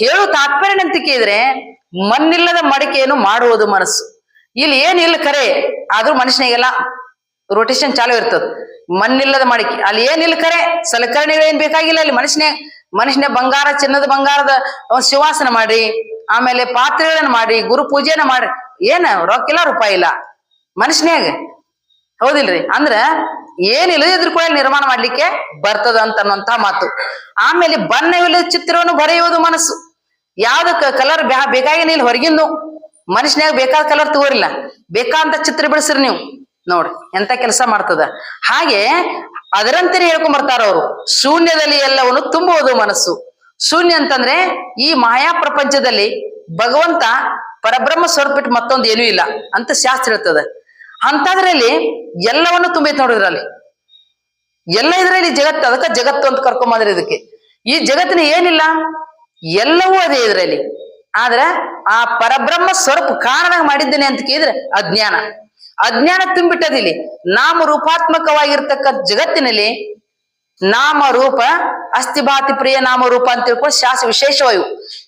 ಹೇಳು ತಾತ್ಪರ್ಯ ಅಂತ ಕೇಳಿದ್ರೆ ಮಣ್ಣಿಲ್ಲದ ಮಡಿಕೆಯನ್ನು ಮಾಡುವುದು ಮನಸ್ಸು. ಇಲ್ಲಿ ಏನಿಲ್ಲ ಖರೆ ಆದ್ರೂ ಮನುಷ್ಯನಿಗೆಲ್ಲ ರೊಟೇಷನ್ ಚಾಲು ಇರ್ತದ. ಮಣ್ಣಿಲ್ಲದ ಮಡಿಕೆ ಅಲ್ಲಿ ಏನಿಲ್ಲ ಖರೆ, ಸಲಕರಣೆಗಳು ಏನ್ ಬೇಕಾಗಿಲ್ಲ. ಅಲ್ಲಿ ಮನುಷ್ಯನೇ ಬಂಗಾರ ಚಿನ್ನದ ಬಂಗಾರದ ಶಿವಾಸನ ಮಾಡ್ರಿ, ಆಮೇಲೆ ಪಾತ್ರೆಗಳನ್ನ ಮಾಡ್ರಿ, ಗುರು ಪೂಜೆನ ಮಾಡ್ರಿ. ಏನ ರೊಕ್ಕಿಲ್ಲ ರೂಪಾಯಿ ಇಲ್ಲ ಮನುಷ್ಯನ್ಯಾಗ, ಹೌದಿಲ್ರಿ? ಅಂದ್ರ ಏನಿಲ್ಲದಿದ್ರು ಕೂಡ ನಿರ್ಮಾಣ ಮಾಡ್ಲಿಕ್ಕೆ ಬರ್ತದ ಅಂತನ್ನುವಂತ ಮಾತು. ಆಮೇಲೆ ಬಣ್ಣವಿಲ್ಲದ ಚಿತ್ರವನ್ನು ಬರೆಯುವುದು ಮನಸ್ಸು. ಯಾವ್ದಕ್ಕ ಕಲರ್ ಬೇಕಾಗಿನ ಇಲ್ಲಿ ಹೊರಗಿಂದು ಮನುಷ್ಯನ್ಯಾಗ ಬೇಕಾದ ಕಲರ್ ತಗೋರಿಲ್ಲ, ಬೇಕಾದಂತ ಚಿತ್ರ ಬಿಡಿಸ್ರಿ ನೀವು ನೋಡ್ರಿ ಎಂತ ಕೆಲಸ ಮಾಡ್ತದ. ಹಾಗೆ ಅದರಂತೆ ಹೇಳ್ಕೊಂಡ್ ಬರ್ತಾರ ಅವರು. ಶೂನ್ಯದಲ್ಲಿ ಎಲ್ಲವನ್ನು ತುಂಬುವುದು ಮನಸ್ಸು. ಶೂನ್ಯ ಅಂತಂದ್ರೆ ಈ ಮಾಯಾ ಪ್ರಪಂಚದಲ್ಲಿ ಭಗವಂತ ಪರಬ್ರಹ್ಮ ಸ್ವರೂಪಿಟ್ಟು ಮತ್ತೊಂದು ಏನೂ ಇಲ್ಲ ಅಂತ ಶಾಸ್ತ್ರ ಹೇಳ್ತದ. ಅಂತದ್ರಲ್ಲಿ ಎಲ್ಲವನ್ನು ತುಂಬೈತ್ ನೋಡಿದ್ರಲ್ಲಿ ಎಲ್ಲ ಇದ್ರಲ್ಲಿ ಜಗತ್ತು. ಅದಕ್ಕ ಜಗತ್ತು ಅಂತ ಕರ್ಕೊಂಬಂದ್ರೆ ಇದಕ್ಕೆ. ಈ ಜಗತ್ತಿನ ಏನಿಲ್ಲ, ಎಲ್ಲವೂ ಅದೇ ಇದ್ರಲ್ಲಿ. ಆದ್ರ ಆ ಪರಬ್ರಹ್ಮ ಸ್ವರೂಪ ಕಾರಣದಾಗ ಮಾಡಿದ್ದೇನೆ ಅಂತ ಕೇಳಿದ್ರೆ ಅಜ್ಞಾನ ತುಂಬಿಟ್ಟದಿಲ್ಲಿ. ನಾಮ ರೂಪಾತ್ಮಕವಾಗಿರ್ತಕ್ಕಂಥ ಜಗತ್ತಿನಲ್ಲಿ ನಾಮ ರೂಪ ಅಸ್ಥಿಭಾತಿ ಪ್ರಿಯ ನಾಮ ರೂಪ ಅಂತ ತಿಳ್ಕೊಂಡು ಶಾಸ್ತ್ರ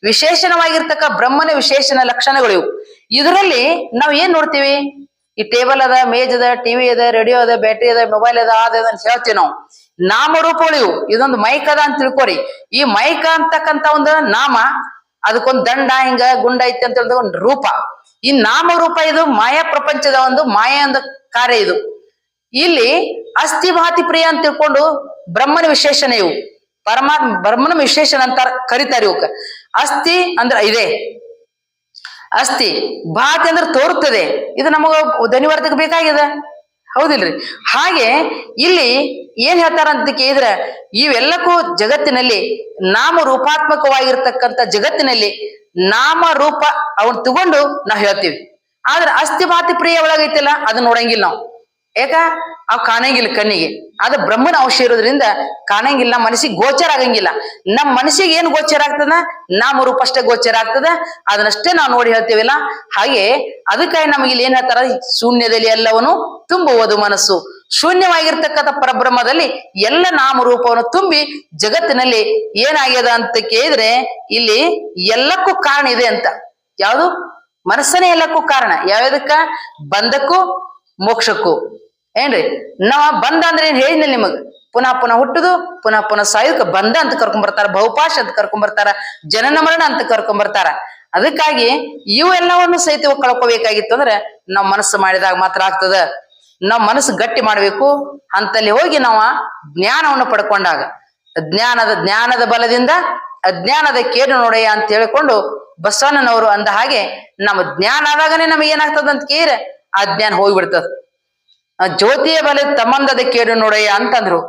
ವಿಶೇಷಣವಾಗಿರ್ತಕ್ಕ ಬ್ರಹ್ಮನ ವಿಶೇಷಣ ಲಕ್ಷಣಗಳು ಇವು. ಇದರಲ್ಲಿ ನಾವ್ ಏನ್ ನೋಡ್ತೀವಿ? ಈ ಟೇಬಲ್ ಅದ, ಮೇಜ್ ಅದ, ಟಿವಿ ಅದ, ರೇಡಿಯೋ ಅದ, ಬ್ಯಾಟ್ರಿ ಅದ, ಮೊಬೈಲ್ ಅದ ಅಂತ ಹೇಳ್ತೀವಿ ನಾವು. ನಾಮರೂಪಗಳು ಇವು. ಇದೊಂದು ಮೈಕ್ ಅದ ಅಂತ ತಿಳ್ಕೊರಿ. ಈ ಮೈಕ್ ಅಂತಕ್ಕಂತ ಒಂದು ನಾಮ, ಅದಕ್ಕೊಂದು ದಂಡ ಹಿಂಗ ಗುಂಡ ಐತಿ ಅಂತ ಹೇಳಿದ ಒಂದು ರೂಪ. ಈ ನಾಮರೂಪ ಇದು ಮಾಯಾ ಪ್ರಪಂಚದ ಒಂದು ಮಾಯಾ ಒಂದು ಕಾರ್ಯ ಇದು. ಇಲ್ಲಿ ಅಸ್ಥಿಭಾತಿ ಪ್ರಿಯ ಅಂತ ತಿಳ್ಕೊಂಡು ಬ್ರಹ್ಮನ ವಿಶೇಷಣ ಇವು. ಬ್ರಹ್ಮನ ವಿಶೇಷಣ ಅಂತ ಕರಿತಾರೆ ಇವಕ್ಕ. ಅಸ್ಥಿ ಅಂದ್ರೆ ಇದೆ, ಅಸ್ಥಿ ಭಾತಿ ಅಂದ್ರೆ ತೋರುತ್ತದೆ. ಇದು ನಮಗ ಧ್ವನಿವರ್ಧಕ ಬೇಕಾಗಿದೆ, ಹೌದಿಲ್ರಿ? ಹಾಗೆ ಇಲ್ಲಿ ಏನ್ ಹೇಳ್ತಾರ ಅಂತ ಕೇಳಿದ್ರೆ ಇವೆಲ್ಲಕ್ಕೂ ಜಗತ್ತಿನಲ್ಲಿ ನಾಮ ರೂಪಾತ್ಮಕವಾಗಿರ್ತಕ್ಕಂಥ ಜಗತ್ತಿನಲ್ಲಿ ನಾಮ ರೂಪ ಅವನ್ ತಗೊಂಡು ನಾವ್ ಹೇಳ್ತೀವಿ. ಆದ್ರೆ ಅಸ್ಥಿಭಾತಿ ಪ್ರಿಯ ಒಳಗೈತಿಲ್ಲ ಅದನ್ನ ನೋಡಂಗಿಲ್ಲ ನಾವು. ಯಾಕ? ಅವ್ ಕಾಣಂಗಿಲ್ಲ ಕಣ್ಣಿಗೆ. ಅದು ಬ್ರಹ್ಮನ ಅಂಶ ಇರೋದ್ರಿಂದ ಕಾಣಂಗಿಲ್ಲ, ಮನಸ್ಸಿಗೆ ಗೋಚರ ಆಗಂಗಿಲ್ಲ. ನಮ್ ಮನಸ್ಸಿಗೆ ಏನ್ ಗೋಚರ ಆಗ್ತದ? ನಾಮ ರೂಪ ಅಷ್ಟೇ ಗೋಚರ ಆಗ್ತದ. ಅದನ್ನಷ್ಟೇ ನಾವು ನೋಡಿ ಹೇಳ್ತೀವಿಲ್ಲ. ಹಾಗೆ ಅದಕ್ಕಾಗಿ ನಮಗೆ ಇಲ್ಲಿ ಏನ್ ಹೇಳ್ತಾರ? ಶೂನ್ಯದಲ್ಲಿ ಎಲ್ಲವನ್ನು ತುಂಬುವುದು ಮನಸ್ಸು. ಶೂನ್ಯವಾಗಿರ್ತಕ್ಕಂಥ ಪರಬ್ರಹ್ಮದಲ್ಲಿ ಎಲ್ಲ ನಾಮರೂಪವನ್ನು ತುಂಬಿ ಜಗತ್ತಿನಲ್ಲಿ ಏನಾಗ್ಯದ ಅಂತ ಕೇಳಿದ್ರೆ ಇಲ್ಲಿ ಎಲ್ಲಕ್ಕೂ ಕಾರಣ ಇದೆ ಅಂತ. ಯಾವುದು? ಮನಸ್ಸನೇ ಎಲ್ಲಕ್ಕೂ ಕಾರಣ. ಯಾವ್ದಕ್ಕ? ಬಂಧಕ್ಕೂ ಮೋಕ್ಷಕ್ಕೂ. ಏನ್ರಿ ನಾವ ಬಂದ ಅಂದ್ರೆ ಏನ್ ಹೇಳಿದ್ನಿಲ್ಲ ನಿಮಗ್ ಪುನಃ ಪುನಃ ಹುಟ್ಟುದು ಪುನಃ ಪುನಃ ಸಾಯುದಕ್ಕೆ ಬಂದ ಅಂತ ಕರ್ಕೊಂಡ್ ಬಹುಪಾಶ ಅಂತ ಕರ್ಕೊಂಡ್ ಜನನ ಮರಣ ಅಂತ ಕರ್ಕೊಂಡ್ ಅದಕ್ಕಾಗಿ ಇವೆಲ್ಲವನ್ನು ಸಹಿತ ಕಳ್ಕೋಬೇಕಾಗಿತ್ತು ಅಂದ್ರೆ ನಾವ್ ಮನಸ್ಸು ಮಾಡಿದಾಗ ಮಾತ್ರ ಆಗ್ತದ. ನಾವ್ ಮನಸ್ಸು ಗಟ್ಟಿ ಮಾಡ್ಬೇಕು. ಅಂತಲ್ಲಿ ಹೋಗಿ ನಾವು ಜ್ಞಾನವನ್ನು ಪಡ್ಕೊಂಡಾಗ ಜ್ಞಾನದ ಬಲದಿಂದ ಅಜ್ಞಾನದ ಕೇಡು ನೋಡೆಯ ಅಂತ ಹೇಳಿಕೊಂಡು ಬಸವಣ್ಣನವರು ಅಂದ ಹಾಗೆ ನಮ್ಮ ಜ್ಞಾನ ಆದಾಗನೇ ನಮಗೆ ಏನಾಗ್ತದ ಅಂತ ಕೇಳಿದ್ರೆ ಆ ಜ್ಞಾನ ಹೋಗ್ಬಿಡ್ತದ. ಜ್ಯೋತಿಯ ಬಲ ತಮ್ಮಂದದ ಕೇಡು ನೋಡೆಯ ಅಂತಂದ್ರು.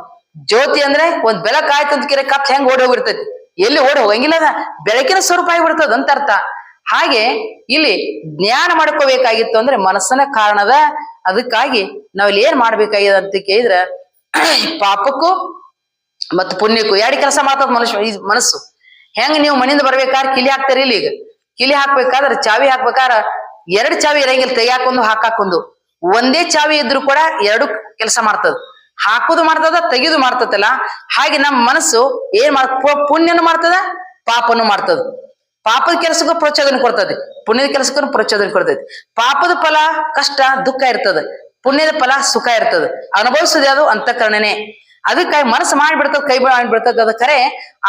ಜ್ಯೋತಿ ಅಂದ್ರೆ ಒಂದ್ ಬೆಳಕಾಯ್ತು ಅಂತ ಕೇಳಿ ಕತ್ ಹೆಂಗ್ ಓಡಿ ಹೋಗಿರ್ತೈತಿ, ಎಲ್ಲಿ ಓಡಿ ಹೋಗಂಗಿಲ್ಲ, ಅದ ಬೆಳಕಿನ ಸ್ವರೂಪ ಆಗಿಬಿಡ್ತದ ಅಂತ ಅರ್ಥ. ಹಾಗೆ ಇಲ್ಲಿ ಜ್ಞಾನ ಮಾಡ್ಕೋಬೇಕಾಗಿತ್ತು ಅಂದ್ರೆ ಮನಸ್ಸನ ಕಾರಣದ. ಅದಕ್ಕಾಗಿ ನಾವಿಲ್ಲಿ ಏನ್ ಮಾಡ್ಬೇಕಾಗಿದೆ ಅಂತ ಕೇಳಿದ್ರ ಪಾಪಕ್ಕೂ ಮತ್ತು ಪುಣ್ಯಕ್ಕೂ ಎರಡು ಕೆಲಸ ಮಾಡ್ತದ ಈ ಮನಸ್ಸು. ಹೆಂಗ್ ನೀವು ಮನೆಯಿಂದ ಬರ್ಬೇಕಾದ್ರೆ ಕಿಲಿ ಹಾಕ್ತಾರಿ ಇಲ್ಲಿ, ಈಗ ಕಿಲಿ ಹಾಕ್ಬೇಕಾದ್ರೆ ಚಾವಿ ಹಾಕ್ಬೇಕಾದ್ರ ಎರಡು ಚಾವಿ ಇರಂಗಿಲ್ಲ, ತೆಗಿಯಾಕೊಂದು ಹಾಕಾಕೊಂದು. ಒಂದೇ ಚಾವಿ ಇದ್ರು ಕೂಡ ಎರಡು ಕೆಲಸ ಮಾಡ್ತದ, ಹಾಕುದು ಮಾಡ್ತದ ತೆಗಿದು ಮಾಡ್ತದಲ್ಲ. ಹಾಗೆ ನಮ್ಮ ಮನಸ್ಸು ಏನ್ ಪುಣ್ಯನು ಮಾಡ್ತದ ಪಾಪನು ಮಾಡ್ತದ. ಪಾಪದ ಕೆಲಸಕ್ಕೂ ಪ್ರೋತ್ಸಾಹನ ಕೊಡ್ತದೆ, ಪುಣ್ಯದ ಕೆಲಸಕ್ಕೂ ಪ್ರೋತ್ಸಾಹನ ಕೊಡ್ತೈತಿ. ಪಾಪದ ಫಲ ಕಷ್ಟ ದುಃಖ ಇರ್ತದ, ಪುಣ್ಯದ ಫಲ ಸುಖ ಇರ್ತದ. ಅನುಭವಿಸುದು ಯಾವುದು ಅಂತಃಕರಣನೇ. ಅದಕ್ಕಾಗಿ ಮನಸ್ಸು ಮಾಡಿಬಿಡ್ತದ, ಕೈ ಮಾಡಿಬಿಡ್ತದ. ಅದ ಕರೆ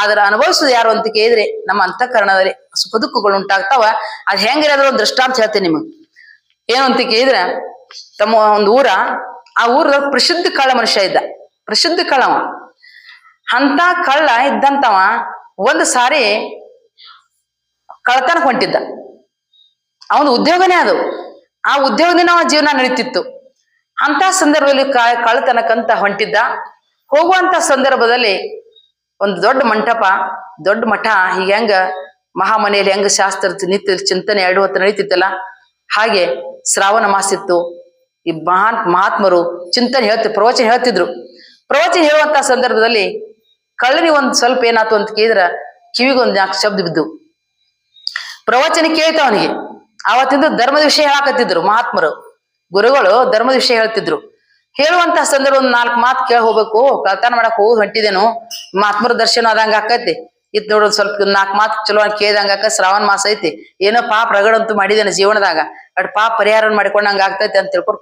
ಆದ್ರ ಅನುಭವಿಸುದು ಯಾರು ಅಂತ ಕೇಳಿದ್ರೆ ನಮ್ಮ ಅಂತಃಕರಣದಲ್ಲಿ ಸುಖ ದುಃಖಗಳು ಉಂಟಾಗ್ತಾವ. ಅದ್ ಹೆಂಗಿರೋದ್ರ ಒಂದು ದೃಷ್ಟಾಂತ ಹೇಳ್ತೇನೆ ನಿಮಗ್. ಏನು ಅಂತ ಕೇಳಿದ್ರೆ ತಮ್ಮ ಒಂದು ಊರ, ಆ ಊರದಾಗ ಪ್ರಸಿದ್ಧ ಕಳ್ಳ ಮನುಷ್ಯ ಇದ್ದ, ಪ್ರಸಿದ್ಧ ಕಳ್ಳವ. ಅಂತ ಕಳ್ಳ ಇದ್ದಂತವ ಒಂದು ಸಾರಿ ಕಳ್ಳತನಕ್ಕೆ ಹೊಂಟಿದ್ದ. ಅವನ ಉದ್ಯೋಗನೇ ಅದು, ಆ ಉದ್ಯೋಗದಿಂದ ಅವನ ಜೀವನ ನಡೀತಿತ್ತು. ಅಂತ ಸಂದರ್ಭದಲ್ಲಿ ಕಳ್ಳತನಕ್ಕಂತ ಹೊಂಟಿದ್ದ. ಹೋಗುವಂತ ಸಂದರ್ಭದಲ್ಲಿ ಒಂದು ದೊಡ್ಡ ಮಂಟಪ, ದೊಡ್ಡ ಮಠ, ಈಗ ಹೆಂಗ ಮಹಾಮನೆಯಲ್ಲಿ ಹೆಂಗ ಶಾಸ್ತ್ರ ನಿತ್ಯ ಚಿಂತನೆ 2 ಹೊತ್ತು ನಡೀತಿತ್ತಲ್ಲ, ಹಾಗೆ ಶ್ರಾವಣ ಮಾಸ ಇತ್ತು. ಈ ಮಹಾತ್ಮರು ಚಿಂತನೆ ಪ್ರವಚನ ಹೇಳ್ತಿದ್ರು. ಪ್ರವಚನ ಹೇಳುವಂತ ಸಂದರ್ಭದಲ್ಲಿ ಕಳ್ಳನಿಗೆ ಒಂದ್ ಸ್ವಲ್ಪ ಏನಾಯ್ತು ಅಂತ ಕೇಳಿದ್ರ ಕಿವಿಗೊಂದ್ 4 ಶಬ್ದ ಬಿದ್ದು. ಪ್ರವಚನ ಕೇಳ್ತ ಅವನಿಗೆ. ಆವತ್ತಿಂದ ಧರ್ಮದ ವಿಷಯ ಹೇಳಾಕತ್ತಿದ್ರು ಮಹಾತ್ಮರು, ಗುರುಗಳು ಧರ್ಮದ ವಿಷಯ ಹೇಳ್ತಿದ್ರು. ಹೇಳುವಂತ ಸಂದರ್ಭ ಒಂದ್ 4 ಮಾತು ಕೇಳ ಹೋಗ್ಬೇಕು, ಕಳ್ತನ ಮಾಡಕ್ ಹೋಗಿ ಹೊಂಟಿದೇನು, ಮಹಾತ್ಮರ ದರ್ಶನ ಆದಂಗ ಆಕೈತಿ. ಇತ್ ನೋಡೋದ್ ಸ್ವಲ್ಪ 4 ಮಾತು ಚಲೋ ಕೇಳ್ದಂಗ ಆಕ. ಶ್ರಾವಣ ಮಾಸ ಐತಿ, ಏನೋ ಪಾಪ ರಗಡಂತೂ ಮಾಡಿದೇನೆ ಜೀವನದಾಗ, ಅಟ್ ಪಾಪ ಪರಿಹಾರ ಮಾಡಿಕೊಂಡಂಗ ಆಗ್ತೈತಿ ಅಂತ ತಿಳ್ಕೊಂಡು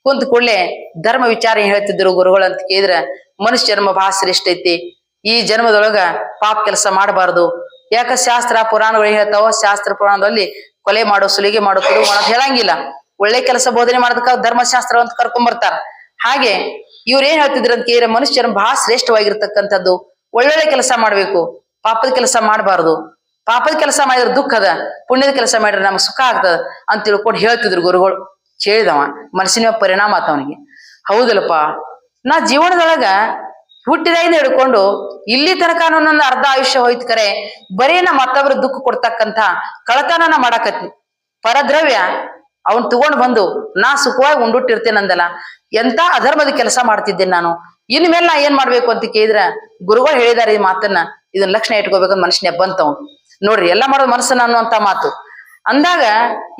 ಕುಂತ ಕೂಡ್ಲೆ ಧರ್ಮ ವಿಚಾರ ಏನ್ ಹೇಳ್ತಿದ್ರು ಗುರುಗಳು ಅಂತ ಕೇಳಿದ್ರ, ಮನುಷ್ಯ ಜನ್ಮ ಬಹಳ ಶ್ರೇಷ್ಠ ಐತಿ. ಈ ಜನ್ಮದೊಳಗ ಪಾಪ ಕೆಲಸ ಮಾಡಬಾರ್ದು. ಯಾಕ ಶಾಸ್ತ್ರ ಪುರಾಣಗಳು ಹೇಳ್ತಾವ, ಶಾಸ್ತ್ರ ಪುರಾಣದಲ್ಲಿ ಕೊಲೆ ಮಾಡೋ, ಸುಲಿಗೆ ಮಾಡೋ, ತುಳು ಮಾಡೋದು ಹೇಳಂಗಿಲ್ಲ. ಒಳ್ಳೆ ಕೆಲಸ ಬೋಧನೆ ಮಾಡೋದಕ್ಕ ಧರ್ಮಶಾಸ್ತ್ರ ಅಂತ ಕರ್ಕೊಂಡ್ಬರ್ತಾರ. ಹಾಗೆ ಇವ್ರ ಏನ್ ಹೇಳ್ತಿದ್ರು ಅಂತ ಕೇಳಿದ್ರೆ, ಮನುಷ್ಯ ಜನ್ಮ ಬಹಳ ಶ್ರೇಷ್ಠವಾಗಿರ್ತಕ್ಕಂಥದ್ದು, ಒಳ್ಳೊಳ್ಳೆ ಕೆಲಸ ಮಾಡ್ಬೇಕು, ಪಾಪದ ಕೆಲಸ ಮಾಡಬಾರ್ದು. ಪಾಪದ ಕೆಲಸ ಮಾಡಿದ್ರೆ ದುಃಖ ಅದ, ಪುಣ್ಯದ ಕೆಲಸ ಮಾಡಿದ್ರೆ ನಮ್ಗೆ ಸುಖ ಆಗ್ತದ ಅಂತ ತಿಳ್ಕೊಂಡು ಹೇಳ್ತಿದ್ರು ಗುರುಗಳು. ಕೇಳಿದವ ಮನಸ್ಸಿನ ಪರಿಣಾಮ ಆತ ಅವನಿಗೆ. ಹೌದಲ್ಲಪ್ಪ, ನಾ ಜೀವನದೊಳಗ ಹುಟ್ಟಿದಾಗಿಂದ ಹಿಡ್ಕೊಂಡು ಇಲ್ಲಿ ತನಕ ನನ್ನ ಅರ್ಧ ಆಯುಷ್ಯ ಹೋಯ್ತು ಕರೆ ಬರೀ ನಾ ಮತ್ತೊಬ್ರು ದುಃಖ ಕೊಡ್ತಕ್ಕಂಥ ಕಳತನನ ಮಾಡಾಕತ್ತಿ. ಪರದ್ರವ್ಯ ಅವನ್ ತಗೊಂಡ್ ಬಂದು ನಾ ಸುಖವಾಗಿ ಉಂಡುಟ್ಟಿರ್ತೇನಂದಲ್ಲ, ಎಂತ ಅಧರ್ಮದ ಕೆಲಸ ಮಾಡ್ತಿದ್ದೇನೆ ನಾನು. ಇನ್ಮೇಲೆ ನಾ ಏನ್ ಮಾಡ್ಬೇಕು ಅಂತ ಕೇಳಿದ್ರ ಗುರುಗಳು ಹೇಳಿದಾರೆ ಈ ಮಾತನ್ನ, ಇದನ್ನ ಲಕ್ಷಣ ಇಟ್ಕೋಬೇಕಂತ ಮನುಷ್ಯನೇ ಬಂತವ್. ನೋಡ್ರಿ ಎಲ್ಲ ಮಾಡೋದು ಮನಸ್ಸನ್ನ ಅನ್ನುವಂತ ಮಾತು ಅಂದಾಗ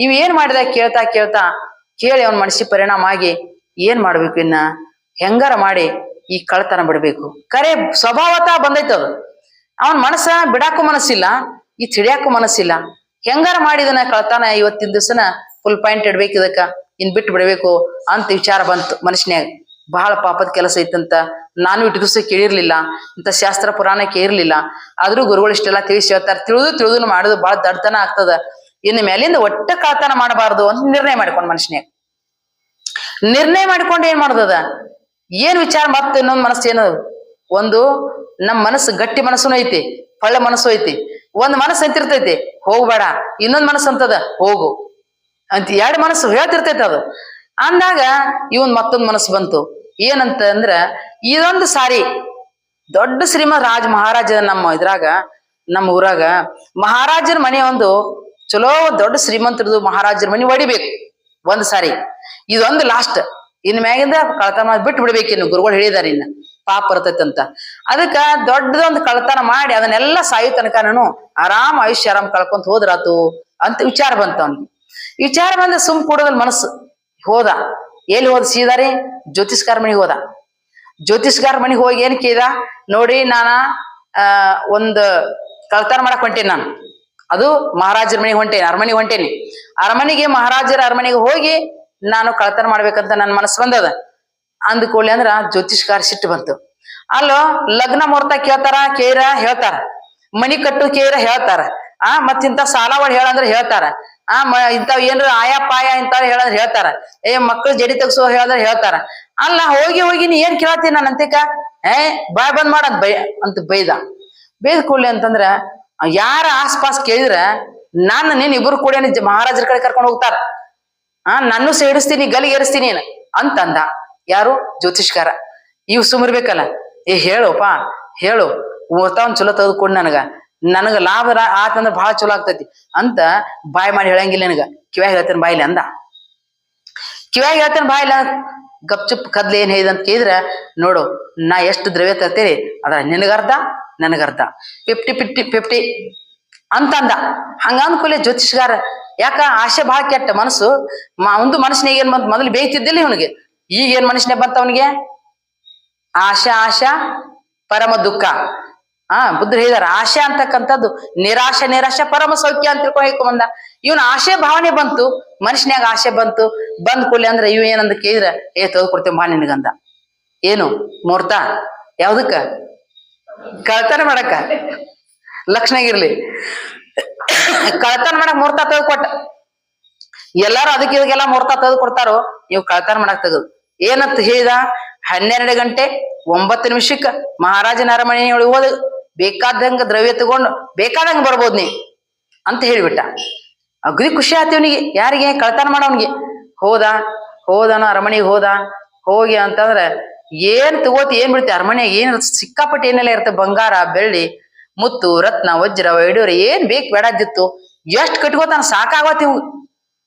ಇವ್ ಏನ್ ಮಾಡಿದ ಕೇಳ್ತಾ ಕೇಳಿ ಅವನ್ ಮನಸ್ಸಿಗೆ ಪರಿಣಾಮ ಆಗಿ ಏನ್ ಮಾಡ್ಬೇಕು, ಇನ್ನ ಹೆಂಗಾರ ಮಾಡಿ ಈ ಕಳ್ತನ ಬಿಡ್ಬೇಕು. ಕರೆ ಸ್ವಭಾವತ ಬಂದೈತದ. ಅವನ್ ಮನಸ್ಸ ಬಿಡಾಕು ಮನಸ್ಸಿಲ್ಲ, ಈ ತಿಡಿಯಾಕು ಮನಸ್ಸಿಲ್ಲ. ಹೆಂಗಾರ ಮಾಡಿದನ ಕಳ್ತನ ಇವತ್ತಿನ ದಿವ್ಸನ ಫುಲ್ ಪಾಯಿಂಟ್ ಇಡ್ಬೇಕು, ಇದಕ್ಕ ಇನ್ ಬಿಟ್ಟು ಬಿಡ್ಬೇಕು ಅಂತ ವಿಚಾರ ಬಂತು ಮನುಷ್ಯನ್ಯಾಗ. ಬಹಳ ಪಾಪದ ಕೆಲಸ ಐತಂತ ನಾನು ಇಟ್ಟು ದಿವಸ ಕೇಳಿರ್ಲಿಲ್ಲ, ಇಂಥ ಶಾಸ್ತ್ರ ಪುರಾಣ ಕೇಳಿರ್ಲಿಲ್ಲ. ಆದ್ರೂ ಗುರುಗಳು ಇಷ್ಟೆಲ್ಲ ತಿಳಿಸಿ ಹೇಳ್ತಾರೆ. ತಿಳಿದು ಮಾಡೋದು ಬಹಳ ದಡ್ತನ ಆಗ್ತದ. ಇನ್ನು ಮೇಲಿಂದ ಒಟ್ಟ ಕಳ್ತನ ಮಾಡಬಾರ್ದು ಅಂತ ನಿರ್ಣಯ ಮಾಡ್ಕೊಂಡು ಮನುಷ್ಯನ್ಯಾಗ ನಿರ್ಣಯ ಮಾಡ್ಕೊಂಡು ಏನ್ ಮಾಡೋದದ, ಏನ್ ವಿಚಾರ ಮತ್ತೆ ಇನ್ನೊಂದ್ ಮನಸ್ಸು ಏನದು, ಒಂದು ನಮ್ ಮನಸ್ಸು ಗಟ್ಟಿ ಮನಸ್ಸುನು ಐತಿ, ಒಳ್ಳೆ ಮನಸ್ಸು ಐತಿ. ಒಂದ್ ಮನಸ್ಸು ಅಂತಿರ್ತೈತಿ ಹೋಗ್ಬೇಡ, ಇನ್ನೊಂದ್ ಮನಸ್ಸು ಅಂತದ ಹೋಗು ಅಂತ, 2 ಮನಸ್ಸು ಹೇಳ್ತಿರ್ತೈತಿ. ಅದು ಅಂದಾಗ ಇವನ್ ಮತ್ತೊಂದ್ ಮನಸ್ಸು ಬಂತು. ಏನಂತ ಅಂದ್ರ, ಇದೊಂದು ಸಾರಿ ದೊಡ್ಡ ಶ್ರೀಮಂತ ಮಹಾರಾಜ ನಮ್ಮ ಊರಾಗ ಮಹಾರಾಜರ ಮನೆ ಒಂದು ಚಲೋ ದೊಡ್ಡ ಶ್ರೀಮಂತರದು ಮಹಾರಾಜರ ಮನೆ ಹೊಡಿಬೇಕು ಒಂದ್ ಸಾರಿ. ಇದೊಂದು ಲಾಸ್ಟ್, ಇನ್ ಮ್ಯಾಗಿಂದ ಕಳ್ತನ ಬಿಟ್ಟು ಬಿಡ್ಬೇಕಿನ್ನು ಗುರುಗಳು ಹೇಳಿದಾರೆ. ಇನ್ನ ಪಾಪ ಬರ್ತೈತಂತ. ಅದಕ್ಕ ದೊಡ್ಡದೊಂದು ಕಳ್ತನ ಮಾಡಿ ಅದನ್ನೆಲ್ಲ ಸಾಯೋ ತನಕ ನಾನು ಆರಾಮ್ ಆಯುಷ್ಯ ಆರಾಮ್ ಕಳ್ಕೊಂತ ಹೋದ್ರಾತು ಅಂತ ವಿಚಾರ ಬಂತ ಅವನಿಗೆ. ವಿಚಾರ ಬಂದ ಸುಮ್ ಕೂಡೋದಲ್ಲಿ ಮನಸ್ಸು ಹೋದ. ಎಲ್ಲಿ ಹೋದ? ಸೀದಾರಿ ಜ್ಯೋತಿಷ್ಕಾರ ಮನೆಗೆ ಹೋದ. ಜ್ಯೋತಿಷ್ಕಾರ ಮನೆಗೆ ಹೋಗಿ ಏನ್ ಕೇಳಿದ, ನೋಡಿ ನಾನ ಒಂದ್ ಕಳ್ತನ ಮಾಡಕ್ ಹೊಂಟೇನಿ ನಾನು, ಅದು ಮಹಾರಾಜರ ಮನೆಗೆ ಹೊಂಟೇನಿ, ಅರಮನೆಗೆ ಹೊಂಟೇನಿ. ಅರಮನೆಗೆ ಮಹಾರಾಜರ ಅರಮನೆಗೆ ಹೋಗಿ ನಾನು ಕಳ್ತನ ಮಾಡ್ಬೇಕಂತ ನನ್ನ ಮನಸ್ಸು ಬಂದದ. ಅಂದ್ಕೊಳ್ಳಿ ಅಂದ್ರ ಜ್ಯೋತಿಷ್ಕಾರ ಸಿಟ್ಟು ಬಂತು. ಅಲ್ಲೋ ಲಗ್ನ ಮುಹೂರ್ತ ಕೇಳ್ತಾರ, ಕೇರ ಹೇಳ್ತಾರ, ಮನಿ ಕಟ್ಟು ಕೇರ ಹೇಳ್ತಾರ, ಮತ್ತಿಂತ ಸಾಲವಾಡ್ ಹೇಳಂದ್ರ ಹೇಳ್ತಾರ, ಇಂತಾವ್ ಏನ್ರ ಆಯಾ ಪಾಯ ಇಂತಾವ್ ಹೇಳಂದ್ರ ಹೇಳ್ತಾರ, ಮಕ್ಳು ಜಡಿ ತೆಗ್ಸೋ ಹೇಳಂದ್ರ ಹೇಳ್ತಾರ. ಅಲ್ಲ ಹೋಗಿ ನೀ ಏನ್ ಕೇಳತ್ತೀನಿ ನಾನು ಅಂತಿಕ ಬಾಯ್ ಬಂದ್ ಮಾಡ ಅಂತ ಬೈದ ಕೂಡ್ಲಿ ಅಂತಂದ್ರ ಯಾರ ಆಸ್ಪಾಸ್ ಕೇಳಿದ್ರ ನೀನ್ ಇಬ್ರು ಕೂಡ ಮಹಾರಾಜರ ಕಡೆ ಕರ್ಕೊಂಡು ಹೋಗ್ತಾರ, ನನ್ನೂ ಸೇಡಿಸ್ತೀನಿ ಗಲಿಗೆ ಏರಿಸ್ತೀನಿ ಅಂತಂದ. ಯಾರು? ಜ್ಯೋತಿಷ್ಕಾರ. ಇವ್ ಸುಮ್ರಬೇಕಲ್ಲ, ಹೇಳೋಪ ಹೇಳು, ಓದ್ತಾವನ್ ಚಲೋ ತೆಗೆದುಕೊಂಡು ನನಗ ಲಾಭ ಆತಂದ್ರ ಬಹಳ ಚಲೋ ಆಗ್ತೈತಿ ಅಂತ ಬಾಯ್ ಮಾಡಿ ಹೇಳಂಗಿಲ್ಲ. ನನಗ ಕಿವ್ಯಾಗ ಹೇಳ್ತೇನೆ ಬಾಯಿಲೆ ಅಂದ. ಕಿವ್ಯಾಗ ಹೇಳ್ತೇನೆ ಬಾಯಿಲ. ಗಪ್ಚುಪ್ ಕದ್ಲೆ ಏನ್ ಹೇಳಿದ ಅಂತ ಕೇಳಿದ್ರ, ನೋಡು ನಾ ಎಷ್ಟು ದ್ರವ್ಯ ತರ್ತೇರಿ ಅದ್ರ ನಿನಗರ್ಧ ನನಗರ್ಧ 50-50 ಅಂತಂದ. ಹಂಗ ಅಂದ್ಕೊಲೆ ಜ್ಯೋತಿಷ್ಗಾರ. ಯಾಕ ಆಸೆ ಬಹಳ ಕೆಟ್ಟ ಮನಸ್ಸು. ಒಂದು ಮನುಷ್ಯನಿಗೆ ಏನ್ ಬಂತ, ಮೊದಲು ಬೇಯ್ತಿದ್ದಿಲ್ಲ ಇವನಿಗೆ, ಈಗ ಏನ್ ಮನುಷ್ಯನೇ ಬಂತ ಅವನಿಗೆ? ಆಶಾ ಪರಮ ದುಃಖ. ಬುದ್ಧರು ಹೇಳಿದಾರ ಆಶೆ ಅಂತಕ್ಕಂಥದ್ದು ನಿರಾಶೆ ಪರಮ ಸೌಖ್ಯ ಅಂತ ತಿಳ್ಕೊಂಡ. ಇವನ್ ಆಶೆ ಭಾವನೆ ಬಂತು, ಮನುಷ್ಯನ್ಯಾಗ ಆಸೆ ಬಂತು. ಬಂದ್ ಕೂಲಿ ಅಂದ್ರ ಇವ್ ಏನಂದ ಕೇಳಿದ್ರ, ತೆಗೆದುಕೊಡ್ತೇವೆ ಬಾ ನಿನಗಂದ. ಏನು ಮುಹೂರ್ತ? ಯಾವ್ದಕ್ಕ? ಕಳ್ತನ ಮಾಡಕ್ಕ. ಲಕ್ಷಣಗಿರ್ಲಿ ಕಳ್ತನ ಮಾಡಕ್ ಮುಹೂರ್ತ ತೆಗೆದುಕೊಟ್ಟ. ಎಲ್ಲಾರು ಅದಕ್ಕೆ ಇದಕ್ಕೆಲ್ಲ ಮುಹೂರ್ತ ತೆಗೆದು ಕೊಡ್ತಾರೋ, ಇವ್ ಕಳ್ತನ ಮಾಡಕ್ ತೆಗೆದು. ಏನಂತ ಹೇಳಿದ? 12:09 ಮಹಾರಾಜನ ಅರಮನೆಯೊಳಗೆ ಹೋದ, ಬೇಕಾದಂಗ ದ್ರವ್ಯ ತಗೊಂಡು ಬೇಕಾದಂಗ ಬರ್ಬೋದ್ ನೀ ಅಂತ ಹೇಳಿಬಿಟ್ಟ. ಅಗದಿ ಖುಷಿ ಆಯ್ತು ಇವನಿಗೆ. ಯಾರಿಗೆ? ಕಳ್ತನ ಮಾಡೋನಿಗೆ. ಹೋದನ ಅರಮನೆಗೆ ಹೋಗಿ ಅಂತಂದ್ರ ಏನ್ ತಗೋತಿ ಏನ್ ಬಿಡ್ತಿ, ಅರಮನೆಯಾಗ ಏನ್ ಸಿಕ್ಕಾಪಟ್ಟೆ ಏನೆಲ್ಲ ಇರುತ್ತೆ, ಬಂಗಾರ ಬೆಳ್ಳಿ ಮುತ್ತು ರತ್ನ ವಜ್ರ ವೈಡೂರ ಏನ್ ಬೇಕ್ ಬೇಡದಿತ್ತು ಎಷ್ಟ್ ಕಟ್ಕೋತಾನ, ಸಾಕಾಗತ್ ಇವ್.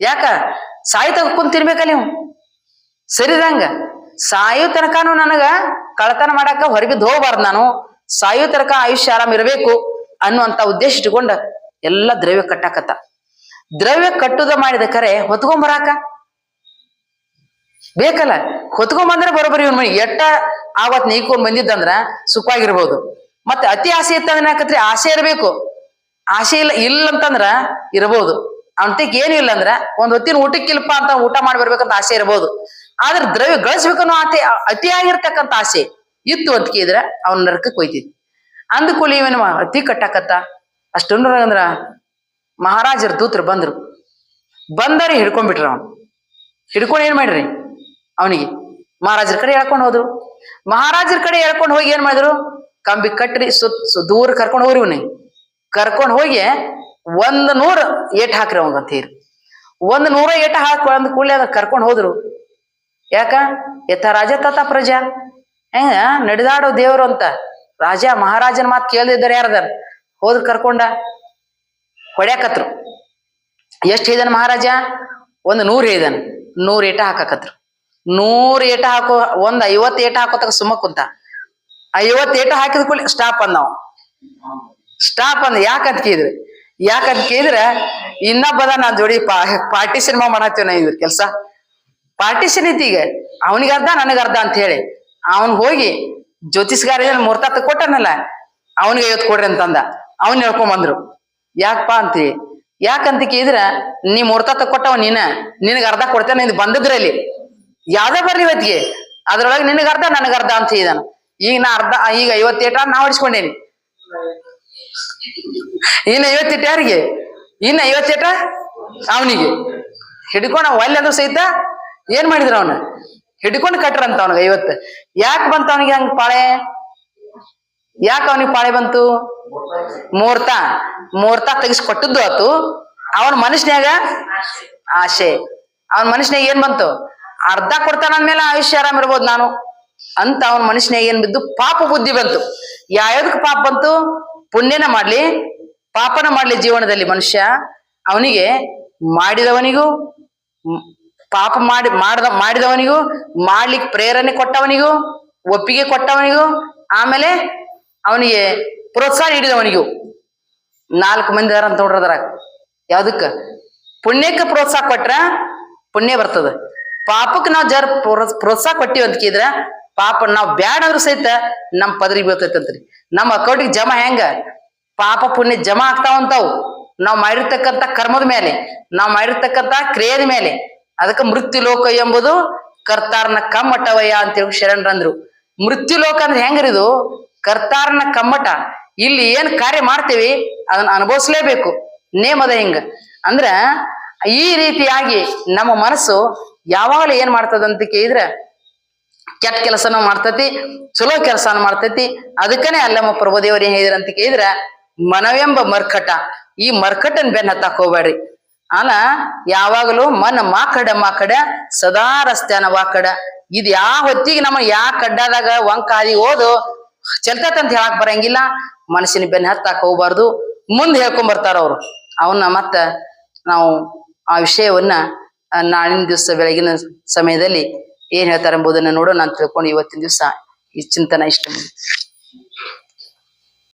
ಯಾಕ? ಸಾಯಿ ತಗೊಂಡ್ ತಿನ್ಬೇಕಲ್ಲ ನೀವು. ಸರಿದಂಗ ಸಾಯು ತನಕನು ನನಗ ಕಳತನ ಮಾಡಾಕ ಹೊರಬಿದ್ದು ಹೋಗ್ಬಾರ್ದು, ನಾನು ಸಾಯು ತನಕ ಆಯುಷ್ಯ ಆರಾಮ್ ಇರ್ಬೇಕು ಅನ್ನುವಂತ ಉದ್ದೇಶ ಇಟ್ಕೊಂಡ ಎಲ್ಲ ದ್ರವ್ಯ ಕಟ್ಟಾಕತ್ತ. ದ್ರವ್ಯ ಕಟ್ಟುದ ಮಾಡಿದ ಕರೆ ಹೊತ್ಕೊಂಬರಾಕ ಬೇಕಲ್ಲ. ಹೊತ್ಕೊಂಬಂದ್ರೆ ಬರೋಬ್ಬರಿ ಇವನ್ ಮನೆ ಎಟ್ಟ ಆವತ್ ನೀಕೊಂಡ್ ಬಂದಿದ್ದಂದ್ರ ಸುಖವಾಗಿರ್ಬೋದು. ಮತ್ತೆ ಅತಿ ಆಸೆ ಇತ್ತಂದ್ರೆ ಯಾಕತ್ರಿ, ಆಸೆ ಇರ್ಬೇಕು. ಆಸೆ ಇಲ್ಲ ಅಂತಂದ್ರ ಇರ್ಬೋದು. ಅವನ್ತಿಕ್ ಏನು ಇಲ್ಲ ಅಂದ್ರ ಒಂದ್ ಹೊತ್ತಿನ ಊಟಕ್ಕಿಲ್ಪ ಅಂತ ಊಟ ಮಾಡಿ ಬರ್ಬೇಕಂತ ಆಸೆ ಇರ್ಬೋದು. ಆದ್ರೆ ದ್ರವ್ಯ ಗಳಿಸ್ಬೇಕನ್ನೋ ಅತಿಯಾಗಿರ್ತಕ್ಕಂಥ ಆಸೆ ಇತ್ತು ಅಂತ ಕೇಳಿದ್ರ ಅವ್ನ ನರಕಕ್ಕೆ ಹೋಯ್ತಿದ್. ಅಂದ್ಕೂಲಿ ಇವನ್ ಅತಿ ಕಟ್ಟಾಕತ್ತ. ಅಷ್ಟೊಂದ್ರ ಮಹಾರಾಜರ ದೂತರು ಬಂದರಿ ಹಿಡ್ಕೊಂಡ್ಬಿಟ್ರ. ಹಿಡ್ಕೊಂಡು ಏನ್ ಮಾಡ್ರಿ, ಅವನಿಗೆ ಮಹಾರಾಜರ ಕಡೆ ಹೇಳ್ಕೊಂಡು ಹೋದ್ರು. ಮಹಾರಾಜರ ಕಡೆ ಹೇಳ್ಕೊಂಡು ಹೋಗಿ ಏನ್ ಮಾಡಿದ್ರು, ಕಂಬಿ ಕಟ್ರಿ ದೂರ ಕರ್ಕೊಂಡು ಹೋಗ್ರಿ. ಇವನಿಗೆ ಕರ್ಕೊಂಡು ಹೋಗಿ 100 ಏಟ್ ಹಾಕ್ರಿ ಅವಂಗ ಅಂತ ಹೇಳಿ 100 ಏಟ ಹಾಕಿ ಅಂದ ಕೂಡಲೇ ಅದ ಕರ್ಕೊಂಡು ಹೋದ್ರು. ಯಾಕ? ಯಥ ರಾಜ ತಥ ಪ್ರಜಾ. ಹೆಂಗ ನಡೆದಾಡೋ ದೇವ್ರು ಅಂತ ರಾಜ ಮಹಾರಾಜನ ಮಾತು ಕೇಳ್ದಿದ್ದಾರೆ ಯಾರದಾರ ಹೋದ್ರ ಕರ್ಕೊಂಡ ಹೊಡ್ಯಾಕತ್ರು. ಎಷ್ಟ್ ಹೇಳಿದಾನ ಮಹಾರಾಜ? 100 ಹೇಳಿದಾನ. 100 ಏಟ ಹಾಕಾಕತ್ರು. 100 ಏಟ ಹಾಕೋ 50 ಏಟ ಹಾಕೋತಕ ಸುಮ್ಮ ಕುಂತ. 50 ಏಟ ಹಾಕಿದ ಕೂಡಲೇ ಸ್ಟಾಪ್ ಅಂದ ನಾವು. ಸ್ಟಾಪ್ ಅಂದ. ಯಾಕಂತ ಕೇಳಿದ್ರೆ ಇನ್ನೊಬ್ಬದ ನಾನ್ ಜೋಡಿ ಪಾರ್ಟಿ ಸಿನಿಮಾ ಮಾಡತ್ತೀವಿ ನಾ. ಇದ್ರ ಕೆಲ್ಸ ಪಾರ್ಟಿಷನ್ ಐತಿ. ಈಗ ಅವನಿಗೆ ಅರ್ಧ ನನಗರ್ಧ ಅಂತ ಹೇಳಿ ಅವನ್ ಹೋಗಿ ಜ್ಯೋತಿಷ್ಗಾರ ಮುಹೂರ್ತ ತಕೊಟ್ಟನಲ್ಲ, ಅವನಿಗೆ 50 ಕೊಡ್ರಿ ಅಂತಂದ. ಅವನ್ ಹೇಳ್ಕೊಂಬಂದ್ರು. ಯಾಕಪ್ಪಾ ಅಂತೀವಿ? ಯಾಕಂತ ಕೇಳಿದ್ರ ನೀ ಮುಹೂರ್ತ ತಕೊಟ್ಟವ ನಿನಗ ಅರ್ಧ ಕೊಡ್ತೇನೆ. ಇದು ಬಂದದ್ರಲ್ಲಿ ಯಾವ್ದೇ ಬರ್ರಿ ಇವತ್ತಿಗೆ, ಅದ್ರೊಳಗೆ ನಿನಗರ್ಧ ನನಗರ್ಧ ಅಂತ ಹೇಳಿದಾನ. ಈಗ ನಾ ಈಗ 50 ಏಟ ನಾ ಹೊಡಿಸ್ಕೊಂಡೇನಿ. ಇನ್ನ 50 ಏಟ ಯಾರಿಗೆ? ಇನ್ನ 50 ಏಟ ಅವನಿಗೆ ಹಿಡ್ಕೊಂಡ ಒಲ್ಲೆ ಅಂದ್ರು ಸಹಿತ ಏನ್ ಮಾಡಿದ್ರ ಅವನ ಹಿಡ್ಕೊಂಡು ಕಟ್ರಂತ ಅವನಿಗೆ 50. ಯಾಕೆ ಬಂತ ಅವನಿಗೆ ಹಂಗ ಪಾಳೆ? ಯಾಕ ಅವನಿಗೆ ಪಾಳೆ ಬಂತು? ಮುಹೂರ್ತ ತೆಗಿಸ್ಕೊಟ್ಟದ್ದು ಆತು. ಅವನ ಮನುಷ್ಯನ್ಯಾಗ ಆಸೆ. ಅವನ ಮನುಷ್ಯನಾಗ ಏನ್ ಬಂತು? ಅರ್ಧ ಕೊಡ್ತಾನ ಅಂದ್ಮೇಲೆ ಆಯುಷ್ಯ ಆರಾಮ್ ಇರ್ಬೋದು ನಾನು ಅಂತ ಅವನ ಮನುಷ್ಯನಾಗ ಏನ್ ಬಿದ್ದು ಪಾಪ ಬುದ್ಧಿ ಬಂತು. ಯಾವ್ದಕ್ ಪಾಪ ಬಂತು? ಪುಣ್ಯನ ಮಾಡ್ಲಿ ಪಾಪನ ಮಾಡ್ಲಿ ಜೀವನದಲ್ಲಿ ಮನುಷ್ಯ ಅವನಿಗೆ ಮಾಡಿದವನಿಗೂ ಪಾಪ ಮಾಡಿದವನಿಗೂ ಮಾಡ್ಲಿಕ್ಕೆ ಪ್ರೇರಣೆ ಕೊಟ್ಟವನಿಗೂ ಒಪ್ಪಿಗೆ ಕೊಟ್ಟವನಿಗೂ ಆಮೇಲೆ ಅವನಿಗೆ ಪ್ರೋತ್ಸಾಹ ನೀಡಿದವನಿಗೂ 4 ಮಂದಿ ಅದಾರ ಅಂತ ನೋಡ್ರದ್ರ. ಯಾವ್ದಕ್ಕ? ಪುಣ್ಯಕ್ಕೆ ಪ್ರೋತ್ಸಾಹ ಕೊಟ್ರ ಪುಣ್ಯ ಬರ್ತದ. ಪಾಪಕ್ಕೆ ನಾವ್ ಪ್ರೋತ್ಸಾಹ ಕೊಟ್ಟಿವಿ ಅಂತ ಕೇಳಿದ್ರ ಪಾಪ ನಾವ್ ಬ್ಯಾಡ ಅಂದ್ರು ಸಹಿತ ನಮ್ ಪದರಿಗೆ ಬೀಳ್ತೈತಂತ್ರಿ. ನಮ್ಮ ಅಕೌಂಟಿಗೆ ಜಮಾ ಹೆಂಗ ಪಾಪ ಪುಣ್ಯ ಜಮಾ ಆಗ್ತಾವಂತಾವ್ ನಾವ್ ಮಾಡಿರ್ತಕ್ಕಂಥ ಕರ್ಮದ ಮೇಲೆ, ನಾವ್ ಮಾಡಿರ್ತಕ್ಕಂಥ ಕ್ರಿಯೆದ ಮೇಲೆ. ಅದಕ್ಕೆ ಮೃತ್ಯು ಲೋಕ ಎಂಬುದು ಕರ್ತಾರನ ಕಮ್ಮಟವಯ್ಯ ಅಂತೇಳಿ ಶರಣರಂದ್ರು. ಮೃತ್ಯು ಲೋಕ ಅಂದ್ರೆ ಹೆಂಗ್ರಿದು? ಕರ್ತಾರನ ಕಮ್ಮಟ. ಇಲ್ಲಿ ಏನ್ ಕಾರ್ಯ ಮಾಡ್ತೇವಿ ಅದನ್ನ ಅನುಭವಿಸ್ಲೇಬೇಕು. ನೇಮದ ಹಿಂಗ ಅಂದ್ರ ಈ ರೀತಿಯಾಗಿ ನಮ್ಮ ಮನಸ್ಸು ಯಾವಾಗಲೂ ಏನ್ ಮಾಡ್ತದಂತ ಕೇಳಿದ್ರೆ ಕೆಟ್ಟ ಕೆಲಸನ ಮಾಡ್ತತಿ, ಚಲೋ ಕೆಲಸನ ಮಾಡ್ತತಿ. ಅದಕ್ಕನೆ ಅಲ್ಲಮ್ಮ ಪ್ರಭುದೇವರು ಏನ್ ಹೇಳಿದ್ರ ಅಂತ ಕೇಳಿದ್ರ, ಮನವೆಂಬ ಮರ್ಕಟ, ಈ ಮರ್ಕಟನ್ ಬೆನ್ನ ಹತ್ತಾಕ್ ಹೋಗ್ಬೇಡ್ರಿ. ಯಾವಾಗಲೂ ಮನ ಮಾಕಡ ಸದಾ ರಸ್ತ್ಯಾನ ವಾಕಡ. ಇದ್ ಯಾವ ಹೊತ್ತಿಗೆ ನಮ್ಮ ಯಾ ಕಡ್ಡಾದಾಗ ವಂಕ ಹಾದಿ ಹೋದು ಚೆಲ್ತಂತ ಹೇಳಕ್ ಬರಂಗಿಲ್ಲ. ಮನಸ್ಸಿನ ಬೆನ್ನ ಹತ್ತಾಕ್ ಹೋಗ್ಬಾರ್ದು. ಮುಂದೆ ಹೇಳ್ಕೊಂಡ್ ಬರ್ತಾರ ಅವ್ರು. ಅವನ್ನ ಮತ್ತ ನಾವು ಆ ವಿಷಯವನ್ನ ನಾಳಿನ ದಿವಸ ಬೆಳಗಿನ ಸಮಯದಲ್ಲಿ ಏನ್ ಹೇಳ್ತಾರೆ ಎಂಬುದನ್ನ ನೋಡೋಣ ಅಂತ ತಿಳ್ಕೊಂಡು ಇವತ್ತಿನ ದಿವಸ ಈ ಚಿಂತನ ಇಷ್ಟ.